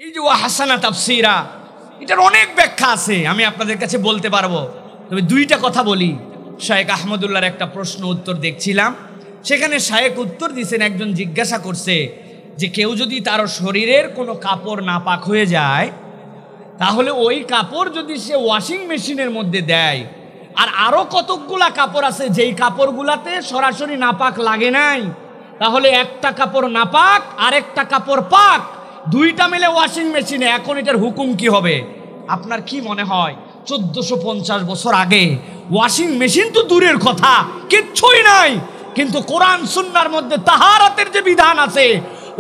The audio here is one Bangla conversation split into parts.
এই যে ওয়াহসানা তাফসীরা, এটার অনেক ব্যাখ্যা আছে, আমি আপনাদের কাছে বলতে পারবো। তবে দুইটা কথা বলি। শায়েখ আহমদুল্লাহর একটা প্রশ্ন উত্তর দেখছিলাম, সেখানে শায়েখ উত্তর দিয়েছেন, একজন জিজ্ঞাসা করছে যে কেউ যদি তার শরীরের কোনো কাপড় নাপাক হয়ে যায়, তাহলে ওই কাপড় যদি সে ওয়াশিং মেশিনের মধ্যে দেয়, আর আরও কতকগুলা কাপড় আছে যেই কাপড়গুলাতে সরাসরি নাপাক লাগে নাই, তাহলে একটা কাপড় নাপাক আর একটা কাপড় পাক, দুইটা মিলে ওয়াশিং মেশিনে, এখন এটার হুকুম কি হবে? আপনার কি মনে হয় 1450 বছর আগে ওয়াশিং মেশিন তো দূরের কথা, কিচ্ছুই নাই, কিন্তু কোরআন সুন্নাহর মধ্যে তাহারাতের যে বিধান আছে,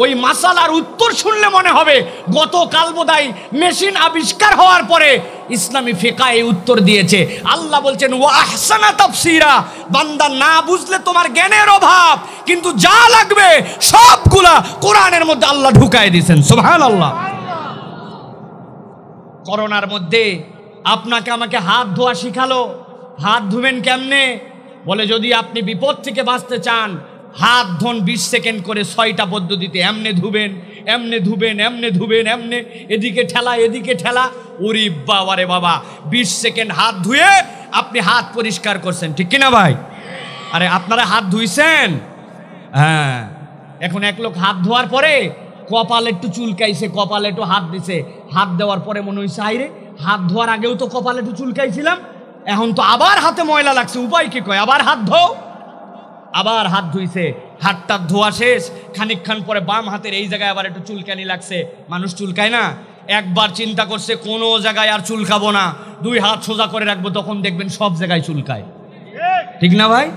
ওই মাসালার উত্তর শুনলে মনে হবে গতকাল বোধহয় মেশিন আবিষ্কার হওয়ার পরে ইসলামী ফিকহ এই উত্তর দিয়েছে। আল্লাহ বলছেন ওয়া আহসানা তাফসীরা, বান্দা না বুঝলে তোমার জ্ঞানের অভাব, কিন্তু যা লাগবে সবগুলা কোরআনের মধ্যে আল্লাহ ঢুকায় দিয়েছেন। সুবহানাল্লাহ। করোনার মধ্যে আপনাকে আমাকে হাত ধোয়া শিখালো। হাত ধুবেন কেমনে? বলে যদি আপনি বিপদ থেকে বাঁচতে চান, হাত ধোন 20 সেকেন্ড করে 6টা পদ্ধতিতে, এমনে ধুবেন, এমনে ধুবেন, এমনে ধুবেন, এমনে, এদিকে ঠেলা, এদিকে ঠেলা। ওরে বাবা রে বাবা, 20 সেকেন্ড হাত ধুয়ে আপনি হাত পরিষ্কার করছেন, ঠিক কিনা ভাই? আরে আপনারা হাত ধুইছেন? হ্যাঁ। এখন এক লোক হাত ধোয়ার পরে কপালে একটু চুলকাইছে, কপালে একটু হাত দিছে, হাত দেওয়ার পরে মনে হয়েছে আইরে হাত ধোয়ার আগেও তো কপালে একটু চুলকাইছিলাম, এখন তো আবার হাতে ময়লা লাগছে, উপায় কি? কয় আবার হাত ধো। আবার হাত ধুইছে, হাতটা ধোয়া শেষ, খানিকক্ষণ পরে বাম হাতের এই জায়গায় আবার একটু চুলকানি লাগছে। মানুষ চুলকায় না? একবার চিন্তা করছে কোনো জায়গায় আর চুলকাবো না, 2 হাত সোজা করে রাখবো, তখন দেখবেন সব জায়গায় চুলকায়, ঠিক না ভাই?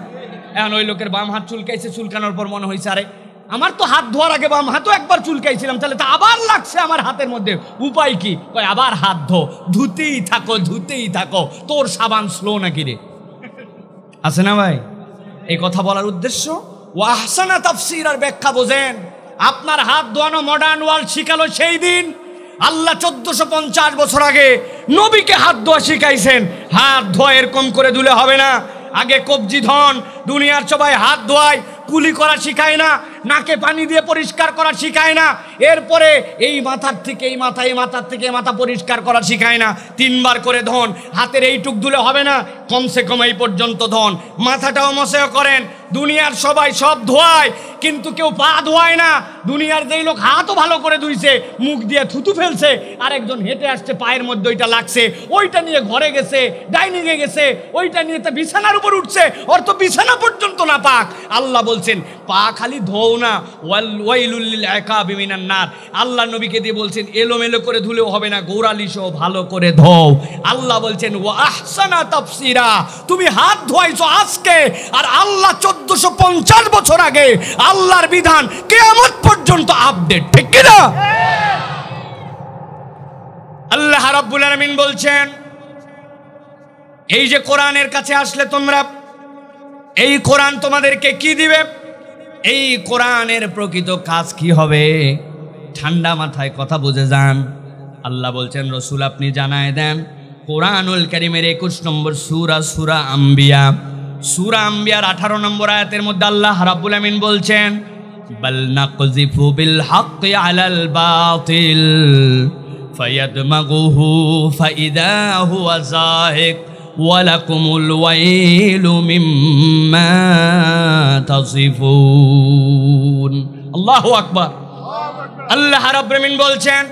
এখন ওই লোকের বাম হাত চুলকাইছে, চুলকানোর পর মনে হয়েছে আরে আমার তো হাত ধোয়ার আগে বাম হাতও একবার চুলকাইছিলাম, তাহলে তো আবার লাগছে আমার হাতের মধ্যে, উপায় কি? কয় আবার হাত ধো, ধুতেই থাকো, ধুতেই থাকো, তোর সাবান স্লো নাকি রে? আছে না ভাই? এই কথা বলার উদ্দেশ্য ওয়াহসানা তাফসীরের ব্যাখ্যা বোঝেন। আপনার হাত ধোয়ানো মডার্ন ওয়ার্ল্ড শিখালো সেই দিন। আল্লাহ 1450 বছর আগে নবীকে হাত ধোয়া শিখাইছেন। হাত ধোয়া এরকম করে ধুলে হবে না, আগে কবজি ধন। দুনিয়ার সবাই হাত ধোয়ায়, কুলি করা শিখায় না, নাকে পানি দিয়ে পরিষ্কার করা শিখায় না, এরপরে এই মাথার থেকে এই মাথা, এই মাথার থেকে এই মাথা পরিষ্কার করা শিখায় না, 3 বার করে ধন। হাতের এইটুক ধুলে হবে না, কমসে কম এই পর্যন্ত ধন। মাথাটাও মশাও করেন। দুনিয়ার সবাই সব ধোয়ায়, কিন্তু কেউ পা ধোয়ায় না। দুনিয়ার যেই লোক হাতও ভালো করে ধুইছে, মুখ দিয়ে থুতু ফেলছে, আরেকজন হেঁটে আসছে, পায়ের মধ্যে ওইটা লাগছে, ওইটা নিয়ে ঘরে গেছে, ডাইনিংয়ে গেছে, ওইটা নিয়ে তা বিছানার উপর উঠছে, ওর তো বিছানা পর্যন্ত না পাক। আল্লাহ বলছেন পা খালি ধোও না, ওয়াইলুল লিল ইকাবি মিনান নার। আল্লাহ নবীকে দিয়ে বলছেন এলোমেলো করে ধুলেও হবে না, গৌরালিশও ভালো করে ধোও। আল্লাহ বলছেন ওয়া আহসানা তাফসীরা, তুমি হাত ধোয়াইছো আজকে, আর আল্লাহ 1450 বছর আগে আল্লাহর বিধান কিয়ামত পর্যন্ত আপডেট, ঠিক কি না? আল্লাহ রাব্বুল আলামিন বলছেন এই যে কোরআনের কাছে আসলে তোমরা, এই কোরআন তোমাদেরকে কি দিবে? এই কোরআনের প্রকৃত কাজ কি হবে? ঠান্ডা মাথায় কথা বুঝে যান। আল্লাহ বলছেন রসুল আপনি জানায় দেন, কোরআনুল কারীমের 21 নম্বর সূরা, সূরা আম্বিয়া, সূরা আম্বিয়ার 18 নম্বর আয়াতের মধ্যে আল্লাহ রাব্বুল আমিন বলছেন বাল নাকযিফু বিল হাক্কি আলাল বাতিল ফায়াদমাগুহু ফাইদা হুয়া যাহিক ওয়ালাকুমুল ওয়াইলু মিম্মা তাসিফুন। আল্লাহু আকবার। আল্লাহ রাব্বুল আমিন বলছেন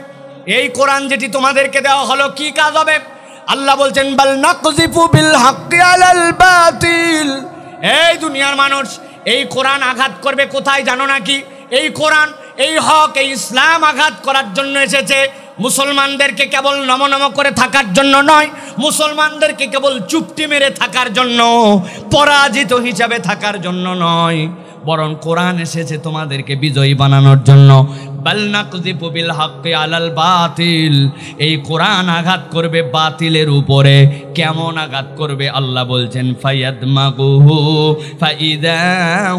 এই কোরআন যেটি তোমাদেরকে দেওয়া হলো কি কাজ হবে? আল্লাহ বলছেন বাল নাকযিফু বিল হাক্কি আলাল বাতিল। এই দুনিয়ার মানুষ, এই কোরআন আঘাত করবে কোথায় জানো নাকি? এই কোরআন, এই হক, এই ইসলাম আঘাত করার জন্য এসেছে। মুসলমানদেরকে কেবল নমনম করে থাকার জন্য নয়, মুসলমানদেরকে কেবল চুপটি মেরে থাকার জন্য, পরাজিত হিসাবে থাকার জন্য নয়, বরং কোরআন এসেছে তোমাদেরকে বিজয়ী বানানোর জন্য। বাল নাকযিফু বিল হাক্কি আলাল বাতিল, এই কোরআন আঘাত করবে বাতিলের উপরে। কেমন আঘাত করবে? আল্লাহ বলছেন ফায়াদমাগুহু ফাইদা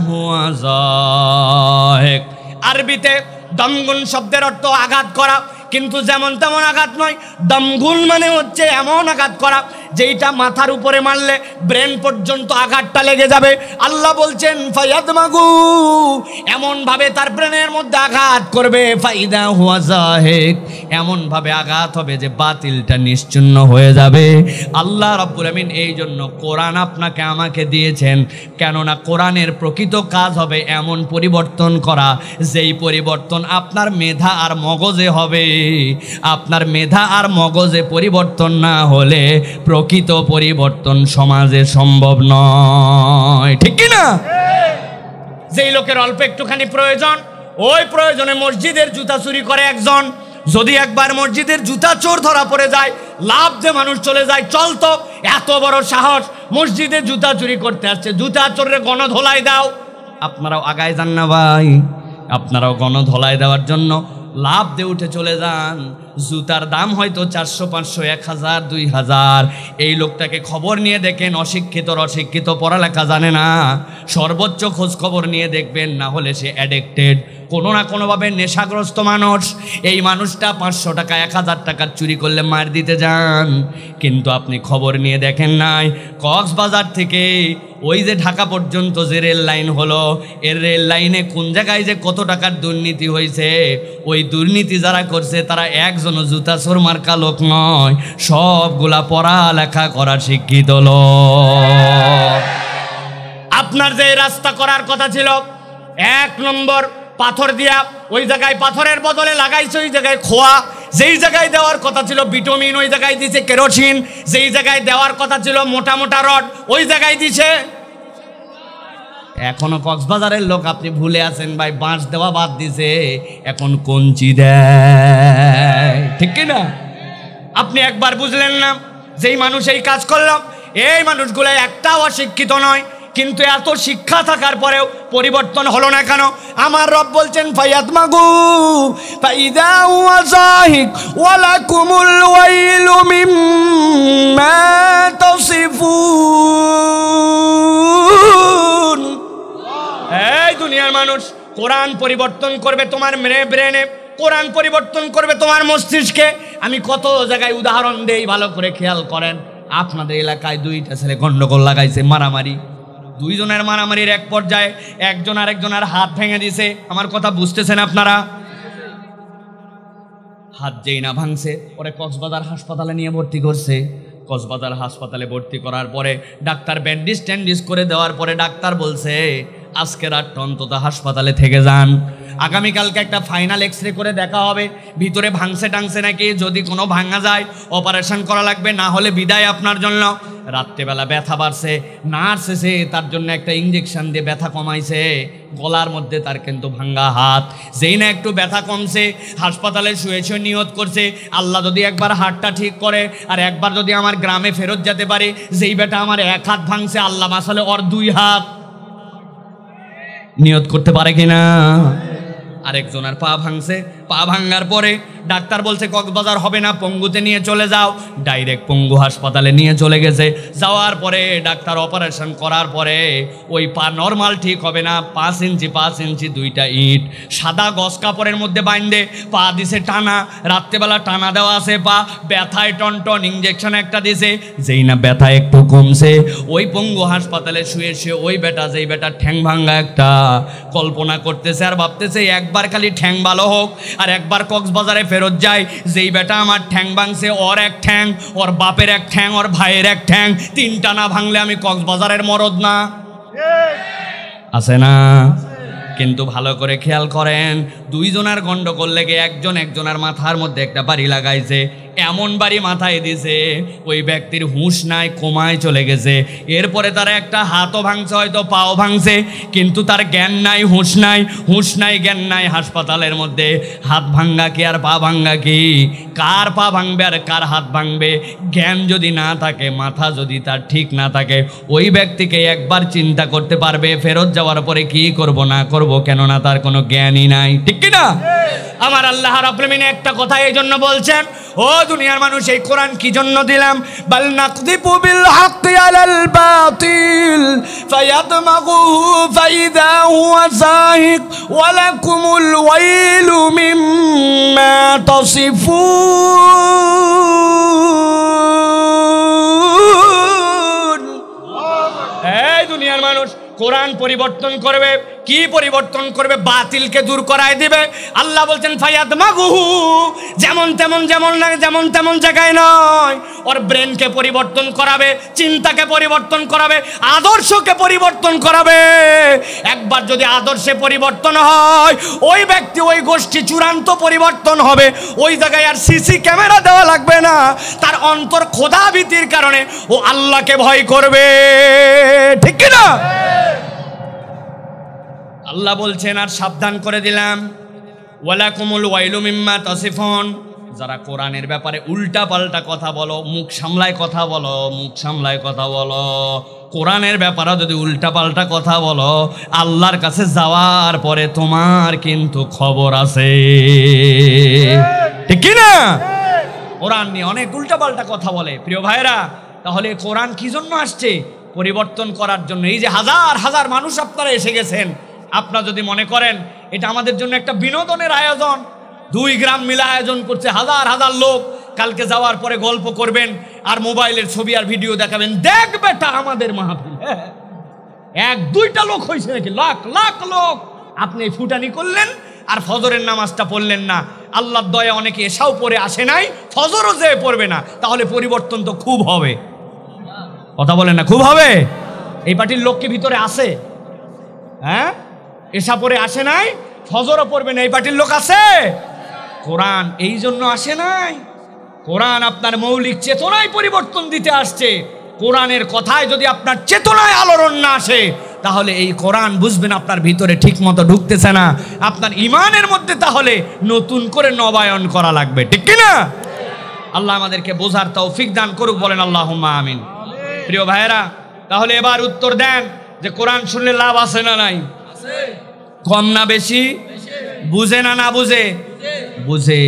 হুয়া যাহিক। আরবিতে দমগুন শব্দের অর্থ আঘাত করা, কিন্তু যেমন তেমন আঘাত নয়। দমগুন মানে হচ্ছে এমন আঘাত করা যেইটা মাথার উপরে মারলে ব্রেন পর্যন্ত আঘাতটা লেগে যাবে। আল্লাহ বলছেন ফায়াদমাগু, এমন ভাবে তার ব্রেনের মধ্যে আঘাত করবে, ফাইদা হুয়া যাহিক, এমন ভাবে আঘাত হবে যে বাতিলটা নিশ্চিহ্ন হয়ে যাবে। আল্লাহ রাব্বুল আমিন এই জন্য কোরআন আপনাকে আমাকে দিয়েছেন, কেননা কোরআনের প্রকৃত কাজ হবে এমন পরিবর্তন করা, যেই পরিবর্তন আপনার মেধা আর মগজে হবে। আপনার মেধা আর মগজে পরিবর্তন না হলে প্রকৃত পরিবর্তন সমাজে সম্ভব নয়, ঠিক কি না? যেই লোকের অল্প একটুখানি প্রয়োজন, ওই প্রয়োজনে মসজিদের জুতা চুরি করে একজন, যদি একবার মসজিদের জুতা চোর ধরা পড়ে যায়, লাভ যে মানুষ চলে যায়, চলতো এত বড় সাহস, মসজিদে জুতা চুরি করতে আসছে, জুতা চোরের গণধোলাই দাও। আপনারাও আগায় যান না ভাই, আপনারাও গণধোলাই দেওয়ার জন্য লাভ দিয়ে উঠে চলে যান। জুতার দাম হয়তো 400, 500, 1000, 2000। এই লোকটাকে খবর নিয়ে দেখেন, অশিক্ষিত, পড়ালেখা জানে না, সর্বোচ্চ খোঁজ খবর নিয়ে দেখবেন, না হলে সে অ্যাডিক্টেড, কোনো না কোনোভাবে নেশাগ্রস্ত মানুষ। এই মানুষটা 500 টাকা 1000 টাকার চুরি করলে মার দিতে যান, কিন্তু আপনি খবর নিয়ে দেখেন নাই কক্সবাজার থেকে ওই যে ঢাকা পর্যন্ত যে রেল লাইন হলো, এর রেল লাইনে কোন জায়গায় যে কত টাকার দুর্নীতি হয়েছে। ওই দুর্নীতি যারা করছে তারা একজনও জুতা চোর মার্কা লোক নয়, সবগুলা পড়ালেখা করা শিক্ষিত লোক। আপনার যে রাস্তা করার কথা ছিল 1 নম্বর পাথর দিয়া, ওই জায়গায় পাথরের বদলে লাগাইছে ওই জায়গায় খোয়া। যেই জায়গায় দেওয়ার কথা ছিল ভিটামিন, ওই জায়গায় দিছে কেরোসিন। যেই জায়গায় দেওয়ার কথা ছিল মোটা মোটা রড, ওই জায়গায় দিছে। এখনো কক্সবাজারের লোক আপনি ভুলে আছেন ভাই, বাঁশ দেওয়া বাদ দিছে, এখন কঞ্চি দেয়, ঠিক কিনা? আপনি একবার বুঝলেন না, যেই মানুষ এই কাজ করলাম, এই মানুষগুলো একটাও অশিক্ষিত নয়, কিন্তু এত শিক্ষা থাকার পরেও পরিবর্তন হলো না কেন? আমার রব বলছেন ফায়াতমাগু ফাইদা হুয়া যাহিক ওয়ালাকুমুল ওয়াইলু মিম্মা তাসিফুন। এই দুনিয়ার মানুষ, কোরআন পরিবর্তন করবে তোমার ব্রেনে, কোরআন পরিবর্তন করবে তোমার মস্তিষ্কে। আমি কত জায়গায় উদাহরণ দেই, ভালো করে খেয়াল করেন। আপনাদের এলাকায় 2টা ছেলে গন্ডগোল লাগাইছে, মারামারি। 2 জনের মারামারির এক পর্যায়ে একজন আরেকজনের হাত ভেঙে দিছে। আমার কথা বুঝতেছেন আপনারা? হাত যেই না ভাঙছে, ওরে কক্সবাজার হাসপাতালে নিয়ে ভর্তি করছে। কক্সবাজার হাসপাতালে ভর্তি করার পরে ডাক্তার ব্যান্ডেজ ট্যান্ডেজ করে দেওয়ার পরে ডাক্তার বলছে আজকে রাতটা অন্তত হাসপাতালে থেকে যান, আগামীকালকে একটা ফাইনাল এক্সরে করে দেখা হবে ভিতরে ভাঙছে টাংছে নাকি। যদি কোনো ভাঙা যায় অপারেশন করা লাগবে, না হলে বিদায় আপনার জন্য। রাত্রেবেলা ব্যথা বাড়ছে, নার্স এসে তার জন্য একটা ইঞ্জেকশন দিয়ে ব্যথা কমাইছে। গলার মধ্যে তার কিন্তু ভাঙ্গা হাত। যেই না একটু ব্যথা কমছে, হাসপাতালে শুয়ে শুয়ে নিয়ত করছে, আল্লাহ যদি একবার হাতটা ঠিক করে আর একবার যদি আমার গ্রামে ফেরত যেতে পারে, যেই বেটা আমার 1 হাত ভাঙছে, আল্লাহ মাসালে ওর 2 হাত। নিয়ত করতে পারে কিনা? আরেকজনের পা ভাঙছে, পা ভাঙার পরে ডাক্তার বলছে কক্সবাজার হবে না, পঙ্গুতে নিয়ে চলে যাও। ডাইরেক্ট পঙ্গু হাসপাতালে নিয়ে চলে গেছে। যাওয়ার পরে ডাক্তার অপারেশন করার পরে ওই পা নর্মাল ঠিক হবে না। 5 ইঞ্চি 2টা ইট সাদা গস কাপড়ের মধ্যে বাইন্ধে পা দিছে টানা। রাত্রেবেলা টানা দেওয়া আছে, পা ব্যথায় টনটন, ইঞ্জেকশন একটা দিছে। যেই না ব্যথা একটু কমছে, ওই পঙ্গু হাসপাতালে শুয়ে শুয়ে ওই বেটা, যেই বেটা ঠ্যাং ভাঙ্গা একটা, কল্পনা করতেছে আর ভাবতেছে একবার খালি ঠ্যাং ভালো হোক আর একবার কক্সবাজারে ফেরত যায়। যেই বেটা আমার ঠ্যাং ভাঙছে, ওর 1 ঠ্যাং, ওর বাপের 1 ঠ্যাং, ওর ভাইয়ের 1 ঠ্যাং, 3টা না ভাঙলে আমি কক্সবাজারের মরদ না? আছে না? কিন্তু ভালো করে খেয়াল করেন, 2 জনের গন্ডগোল লেগে একজনের মাথার মধ্যে একটা বাড়ি লাগাইছে। এমন বাড়ি মাথায় দিছে ওই ব্যক্তির হুঁশ নাই, কোমায় চলে গেছে। এরপরে তার একটা হাতও ভাঙছে, হয়তো পাও ভাঙছে, কিন্তু তার জ্ঞান নাই, হুঁশ নাই, জ্ঞান নাই। হাসপাতালের মধ্যে হাত ভাঙ্গা কি আর পা ভাঙ্গা কি? কার পা ভাঙবে আর কার হাত ভাঙবে? জ্ঞান যদি না থাকে, মাথা যদি তার ঠিক না থাকে, ওই ব্যক্তিকে একবার চিন্তা করতে পারবে ফেরত যাওয়ার পরে কি করব না করব, কেননা তার কোনো জ্ঞানই নাই, ঠিক কিনা? আমার আল্লাহ রাব্বুল আমিন একটা কথা এই জন্য বলছেন, ও দুনিয়ার মানুষ, এই কোরআন কি জন্য দিলাম? বাল নাকযিবু বিল হাক্কি আলাল বাতিল ফায়াদমাগুহু ফাইদা হুয়া যাহিক ওয়া লাকুমুল ওয়াইলু মিম্মা তাসিফুন। কোরআন পরিবর্তন করবে। কি পরিবর্তন করবে? বাতিলকে দূর করায় দিবে। আল্লাহ বলছেন ফায়াদমাগুহু, যেমন তেমন যেমন তেমন জায়গায় নয়, ওর ব্রেনকে পরিবর্তন করাবে, চিন্তাকে পরিবর্তন করাবে, আদর্শকে পরিবর্তন করাবে। একবার যদি আদর্শে পরিবর্তন হয়, ওই ব্যক্তি ওই গোষ্ঠী চূড়ান্ত পরিবর্তন হবে। ওই জায়গায় আর সিসি ক্যামেরা দেওয়া লাগবে না। তার অন্তর খোদা ভীতির কারণে ও আল্লাহকে ভয় করবে। ঠিক কি না? আল্লাহ বলছেন, আর সাবধান করে দিলাম, ওয়ালাকুমুল ওয়াইলু মিম্মা তাসিফুন, যারা কোরআনের ব্যাপারে উল্টা পাল্টা কথা বলো, মুখ সামলায় কথা বলো, মুখ সামলায় কথা বলো, কোরআনের ব্যাপারে যদি উল্টা পাল্টা কথা বলো, আল্লাহর কাছে যাওয়ার পরে তোমার কিন্তু খবর আছে। ঠিক কি না? কোরআন নিয়ে অনেক উল্টা পাল্টা কথা বলে প্রিয় ভাইরা। তাহলে কোরআন কি জন্য আসছে? পরিবর্তন করার জন্য। এই যে হাজার হাজার মানুষ আপনারা এসে গেছেন, আপনারা যদি মনে করেন এটা আমাদের জন্য একটা বিনোদনের আয়োজন, 2 গ্রাম মিলে আয়োজন করছে, হাজার হাজার লোক, কালকে যাওয়ার পরে গল্প করবেন আর মোবাইলের ছবি আর ভিডিও দেখাবেন, দেখ বেটা আমাদের মাহফিল, 1-2টা লোক হয়েছে নাকি? লাখ লাখ লোক। আপনি ফুটানি করলেন আর ফজরের নামাজটা পড়লেন না। আল্লাহর দয়া অনেকে এসাও পড়ে আসে নাই, ফজরও যে পড়বে না। তাহলে পরিবর্তন তো খুব হবে। কথা বলেন না? খুব হবে। এই পার্টির লোক কি ভিতরে আছে? হ্যাঁ, এসা পড়ে আসে নাই, ফজরও পড়বে না, এই পার্টির লোক আছে? কোরআন এই জন্য আসে নাই। কোরআন আপনার মৌলিক চেতনায় পরিবর্তন দিতে আসছে। কোরআনের কথায় যদি আপনার চেতনায় আলোড়ন না আসে, তাহলে এই কোরআন বুঝবেন আপনার ভিতরে ঠিক মতো ঢুকতেছে না। আপনার ইমানের মধ্যে তাহলে নতুন করে নবায়ন করা লাগবে। ঠিক কিনা? আল্লাহ আমাদেরকে বোঝার তৌফিক দান করুক, বলেন আল্লাহুম্মা আমিন। প্রিয় ভাইয়েরা, তাহলে এবার উত্তর দেন যে কোরআন শুনলে লাভ আছে না নাই? কম না বেশি? বুঝে না না বুঝে? বুঝে।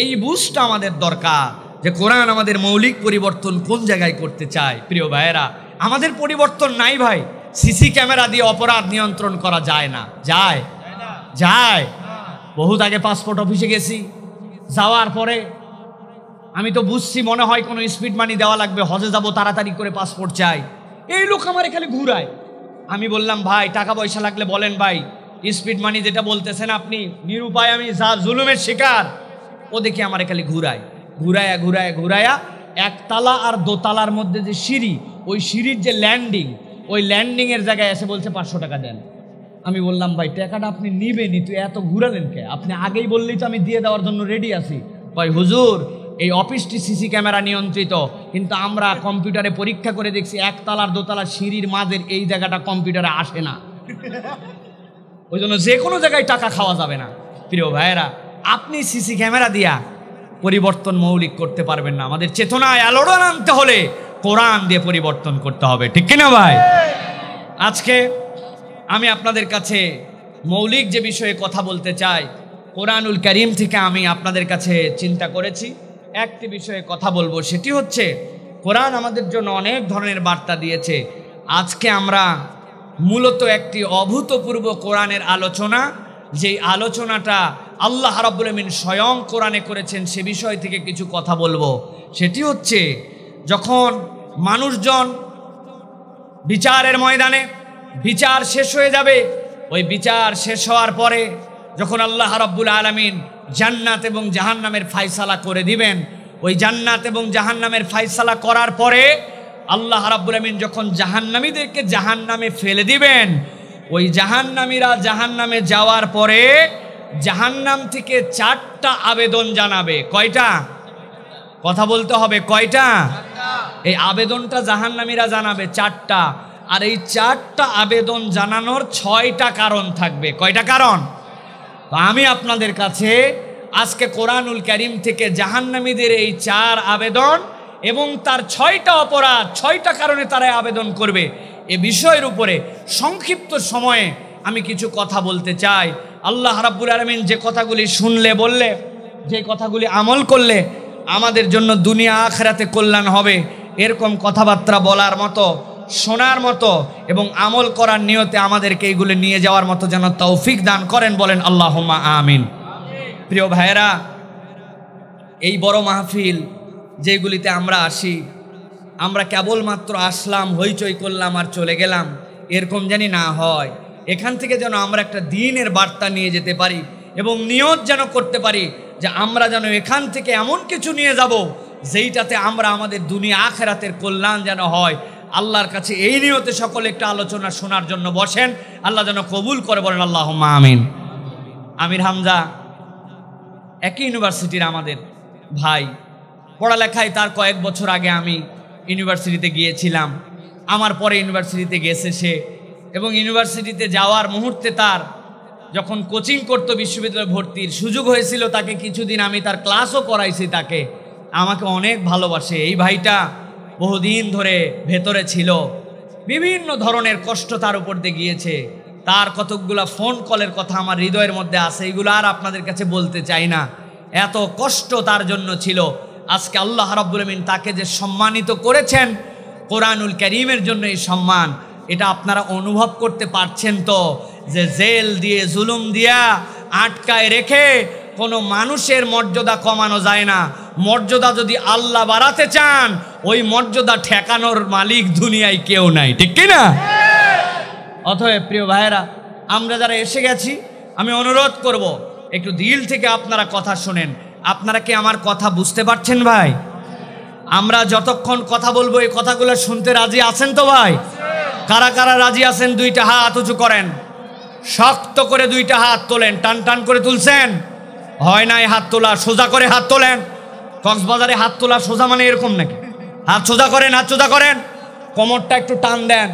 এই বুঝটা আমাদের দরকার যে কোরআন আমাদের মৌলিক পরিবর্তন কোন জায়গায় করতে চায়। প্রিয় ভাইয়েরা, আমাদের পরিবর্তন নাই ভাই। সিসি ক্যামেরা দিয়ে অপরাধ নিয়ন্ত্রণ করা যায় না? যায়? যায়। বহুত আগে পাসপোর্ট অফিসে গেছি, যাওয়ার পরে আমি তো বুঝছি মনে হয় কোনো স্পিড মানি দেওয়া লাগবে, হজে যাব, তাড়াতাড়ি করে পাসপোর্ট চাই। এই লোক আমার খালি ঘুরায়। আমি বললাম ভাই টাকা পয়সা লাগলে বলেন ভাই, স্পিড মানি যেটা বলতেছেন আপনি, নিরুপায় আমি যা জুলুমের শিকার। ও দেখি আমার খালি ঘুরায়া ঘুরায়া একতলা আর দোতলার মধ্যে যে সিঁড়ি, ওই সিঁড়ির যে ল্যান্ডিং, ওই ল্যান্ডিংয়ের জায়গায় এসে বলছে 500 টাকা দেন। আমি বললাম ভাই টাকাটা আপনি নিবেনই, তুই এত ঘুরালেন কে? আপনি আগেই বললেই তো আমি দিয়ে দেওয়ার জন্য রেডি আছি। ভাই হুজুর, এই অফিসটি সিসি ক্যামেরা নিয়ন্ত্রিত, কিন্তু আমরা কম্পিউটারে পরীক্ষা করে দেখছি একতলার দোতলার সিঁড়ির মাঝের এই জায়গাটা কম্পিউটারে আসে না, ওই জন্য যে কোনো জায়গায় টাকা খাওয়া যাবে না। প্রিয় ভাইয়েরা, আপনি সিসি ক্যামেরা দিয়া পরিবর্তন মৌলিক করতে পারবেন না। আমাদের চেতনায় আলোড়ন আনতে হলে কোরআন দিয়ে পরিবর্তন করতে হবে। ঠিক কিনা ভাই? আজকে আমি আপনাদের কাছে মৌলিক যে বিষয়ে কথা বলতে চাই, কোরআনুল কারীম থেকে আমি আপনাদের কাছে চিন্তা করেছি একটি বিষয়ে কথা বলবো। সেটি হচ্ছে কোরআন আমাদের জন্য অনেক ধরনের বার্তা দিয়েছে। আজকে আমরা মূলত একটি অভূতপূর্ব কোরআনের আলোচনা, যেই আলোচনাটা আল্লাহ রাব্বুল আমিন স্বয়ং কোরআনে করেছেন, সে বিষয় থেকে কিছু কথা বলবো। সেটি হচ্ছে যখন মানুষজন বিচারের ময়দানে বিচার শেষ হয়ে যাবে, ওই বিচার শেষ হওয়ার পরে যখন আল্লাহ রাব্বুল আলামিন জান্নাত এবং জাহান্নামের ফায়সালা করে দিবেন, ওই জান্নাত এবং জাহান্নামের ফায়সালা করার পরে আল্লাহ রাব্বুল আমিন যখন জাহান্নামীদেরকে জাহান্নামে ফেলে দিবেন, ওই জাহান্নামীরা জাহান্নামে যাওয়ার পরে জাহান্নাম থেকে 4টা আবেদন জানাবে। কয়টা? কথা বলতে হবে, কয়টা? এই আবেদনটা জাহান্নামীরা জানাবে 4টা। আর এই 4টা আবেদন জানানোর 6টা কারণ থাকবে। কয়টা কারণ? তো আমি আপনাদের কাছে আজকে কোরআনুল কারীম থেকে জাহান্নামীদের এই 4 আবেদন এবং তার 6টা অপরাধ, 6টা কারণে তারা আবেদন করবে, এ বিষয়ের উপরে সংক্ষিপ্ত সময়ে আমি কিছু কথা বলতে চাই। আল্লাহ রাব্বুল আলামিন যে কথাগুলি শুনলে বললে, যে কথাগুলি আমল করলে আমাদের জন্য দুনিয়া আখিরাতে কল্যাণ হবে, এরকম কথাবার্তা বলার মতো, শোনার মতো এবং আমল করার নিয়তে আমাদেরকে এইগুলো নিয়ে যাওয়ার মতো যেন তৌফিক দান করেন, বলেন আল্লাহুম্মা আমিন। প্রিয় ভাইয়েরা, এই বড় মাহফিল যেগুলিতে আমরা আসি, আমরা কেবলমাত্র আসলাম, হইচই করলাম আর চলে গেলাম, এরকম জানি না হয়। এখান থেকে যেন আমরা একটা দ্বীনের বার্তা নিয়ে যেতে পারি এবং নিয়ত যেন করতে পারি যে আমরা যেন এখান থেকে এমন কিছু নিয়ে যাব যেইটাতে আমরা আমাদের দুনিয়া আখেরাতের কল্যাণ যেন হয়। আল্লাহর কাছে এই নিয়তে সকলে একটা আলোচনা শোনার জন্য বসেন। আল্লাহ যেন কবুল করে, বলেন আল্লাহুম্মা আমিন। আমির হামজা একই ইউনিভার্সিটির আমাদের ভাই, পড়ালেখায় তার কয়েক বছর আগে আমি ইউনিভার্সিটিতে গিয়েছিলাম, আমার পরে ইউনিভার্সিটিতে গেছে সে, এবং ইউনিভার্সিটিতে যাওয়ার মুহূর্তে তার যখন কোচিং করতো বিশ্ববিদ্যালয়ে ভর্তির সুযোগ হয়েছিল, তাকে কিছুদিন আমি তার ক্লাসও করাইছি। তাকে আমাকে অনেক ভালোবাসে। এই ভাইটা বহুদিন ধরে ভেতরে ছিল, বিভিন্ন ধরনের কষ্ট তার উপর দিয়ে গিয়েছে। তার কতকগুলা ফোন কলের কথা আমার হৃদয়ের মধ্যে আছে, এইগুলো আর আপনাদের কাছে বলতে চাই না। এত কষ্ট তার জন্য ছিল। আজকে আল্লাহ রাব্বুল আমিন তাকে যে সম্মানিত করেছেন কোরআনুল কারীমের জন্য, এই সম্মান এটা আপনারা অনুভব করতে পারছেন তো? যে জেল দিয়ে জুলুম দিয়া আটকায় রেখে কোনো মানুষের মর্যাদা কমানো যায় না। মর্যাদা যদি আল্লাহ বাড়াতে চান, ওই মর্যাদা ঠেকানোর মালিক দুনিয়ায় কেউ নাই, ঠিক কি না? অতএব প্রিয় ভাইয়েরা, আমরা যারা এসে গেছি, আমি অনুরোধ করব একটু দিল থেকে আপনারা কথা শোনেন। আপনারা কি আমার কথা বুঝতে পারছেন ভাই? আমরা যতক্ষণ কথা বলবো এই কথাগুলো শুনতে রাজি আছেন তো ভাই? কারা কারা রাজি আছেন দুইটা হাত উঁচু করেন, শক্ত করে দুইটা হাত তোলেন। টান টান করে তুলছেন? হয় নাই হাত তোলা, সোজা করে হাত তোলেন। কক্সবাজারে হাত তোলা সোজা মানে এরকম নাকি? হাত সোজা করেন, হাত সোজা করেন। কোমরটা একটু টান দেন,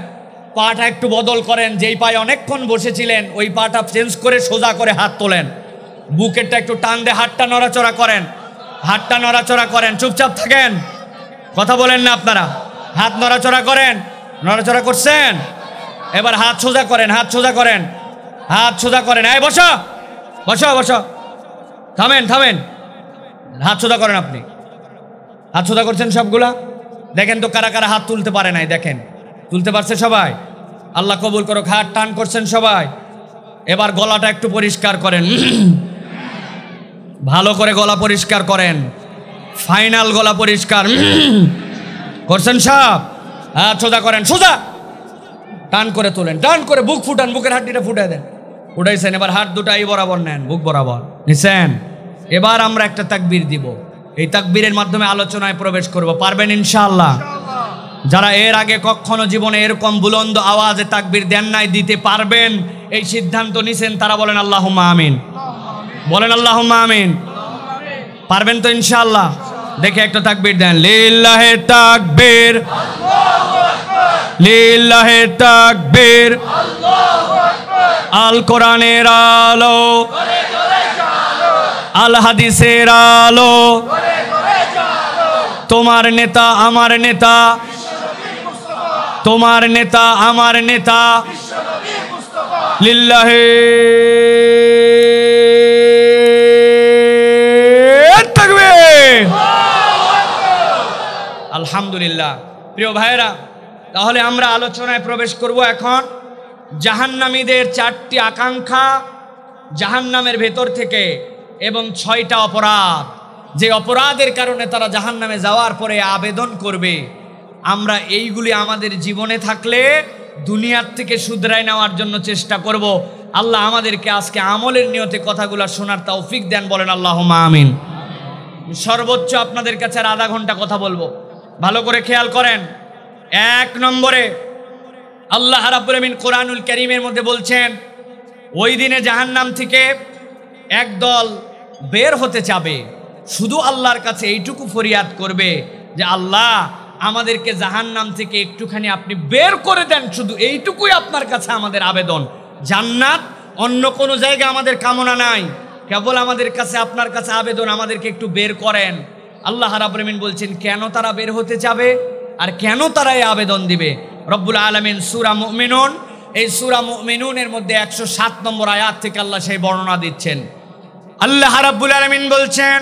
পাটা একটু বদল করেন। যেই পায়ে অনেকক্ষণ বসেছিলেন ওই পাটা চেঞ্জ করে সোজা করে হাত তোলেন। বুকেরটা একটু টান দিয়ে হাতটা নড়াচড়া করেন, হাতটা নড়াচড়া করেন। চুপচাপ থাকেন, কথা বলেন না আপনারা। হাত নড়াচড়া করেন, নড়াচড়া করছেন? এবার হাত সোজা করেন, হাত সোজা করেন, হাত সোজা করেন। এই বসো বসো বসো, থামেন থামেন, হাত সোজা করেন। আপনি হাত সোজা করছেন সবগুলা? দেখেন তো কারা কারা হাত তুলতে পারে নাই। দেখেন, তুলতে পারছে সবাই? আল্লাহ কবুল করুক। হাত টান করছেন সবাই। এবার গলাটা একটু পরিষ্কার করেন, ভালো করে গলা পরিষ্কার করেন, ফাইনাল গলা পরিষ্কার করছেন সব? হাত সোজা করেন, সোজা টান করে তোলেন, টান করে বুক ফুটান, বুকের হাড্ডিটা ফুটাই দেন। উঠাইছেন, এবার হাত দুটা এই বরাবর নেন, বুক বরাবর নিছেন। এবার আমরা একটা তাকবীর দিব, এই তাকবীরের মাধ্যমে আলোচনায় প্রবেশ করব। পারবেন ইনশাআল্লাহ? যারা এর আগে কখনো জীবনে এরকম বুলন্দ আওয়াজে তাকবীর দেন নাই, দিতে পারবেন এই সিদ্ধান্ত নিছেন, তারা বলেন আল্লাহুম্মা আমিন। বলেন আল্লাহুম্মা আমিন। পারবেন তো ইনশাআল্লাহ? দেখে একটা তাকবীর দেন। লিল্লাহে তাকবীর, লিল্লাহে তাকবীর, আল কোরআনের আলো, আল হাদিসের আলো, তোমার নেতা আমার নেতা, তোমার নেতা আমার নেতা, লিল্লাহে তাকবীর। আলহামদুলিল্লাহ। প্রিয় ভাইয়েরা, তাহলে আমরা আলোচনায় প্রবেশ করব এখন। জাহান্নামীদের 4টি আকাঙ্ক্ষা জাহান্নামের ভেতর থেকে, এবং 6টা অপরাধ, যে অপরাধের কারণে তারা জাহান্নামে যাওয়ার পরে আবেদন করবে। আমরা এইগুলি আমাদের জীবনে থাকলে দুনিয়ার থেকে শুধরাই নেওয়ার জন্য চেষ্টা করব। আল্লাহ আমাদেরকে আজকে আমলের নিয়তে কথাগুলো শোনার তৌফিক দেন, বলেন আল্লাহুম্মা আমিন। সর্বোচ্চ আপনাদের কাছে আর আধা ঘন্টা কথা বলবো, ভালো করে খেয়াল করেন। 1 নম্বরে আল্লাহ রাব্বুল আমিন কোরআনুল কারীমের মধ্যে বলছেন, ওই দিনে জাহান্নাম থেকে একদল বের হতে চাবে, শুধু আল্লাহর কাছে এইটুকু ফরিয়াদ করবে যে আল্লাহ আমাদেরকে জাহান্নাম থেকে একটুখানি আপনি বের করে দেন, শুধু এইটুকুই আপনার কাছে আমাদের আবেদন। জান্নাত অন্য কোনো জায়গা আমাদের কামনা নাই, কেবল আমাদের কাছে আপনার কাছে আবেদন, আমাদেরকে একটু বের করেন। আল্লাহ রাব্বুল আমিন বলছেন কেন তারা বের হতে যাবে আর কেন তারা এই আবেদন দিবে। রব্বুল আলামিন সূরা মুমিনুন, এই সূরা মুমিনুনের মধ্যে 107 নম্বর আয়াত থেকে আল্লাহ সেই বর্ণনা দিচ্ছেন। আল্লাহ রাব্বুল আলামিন বলছেন,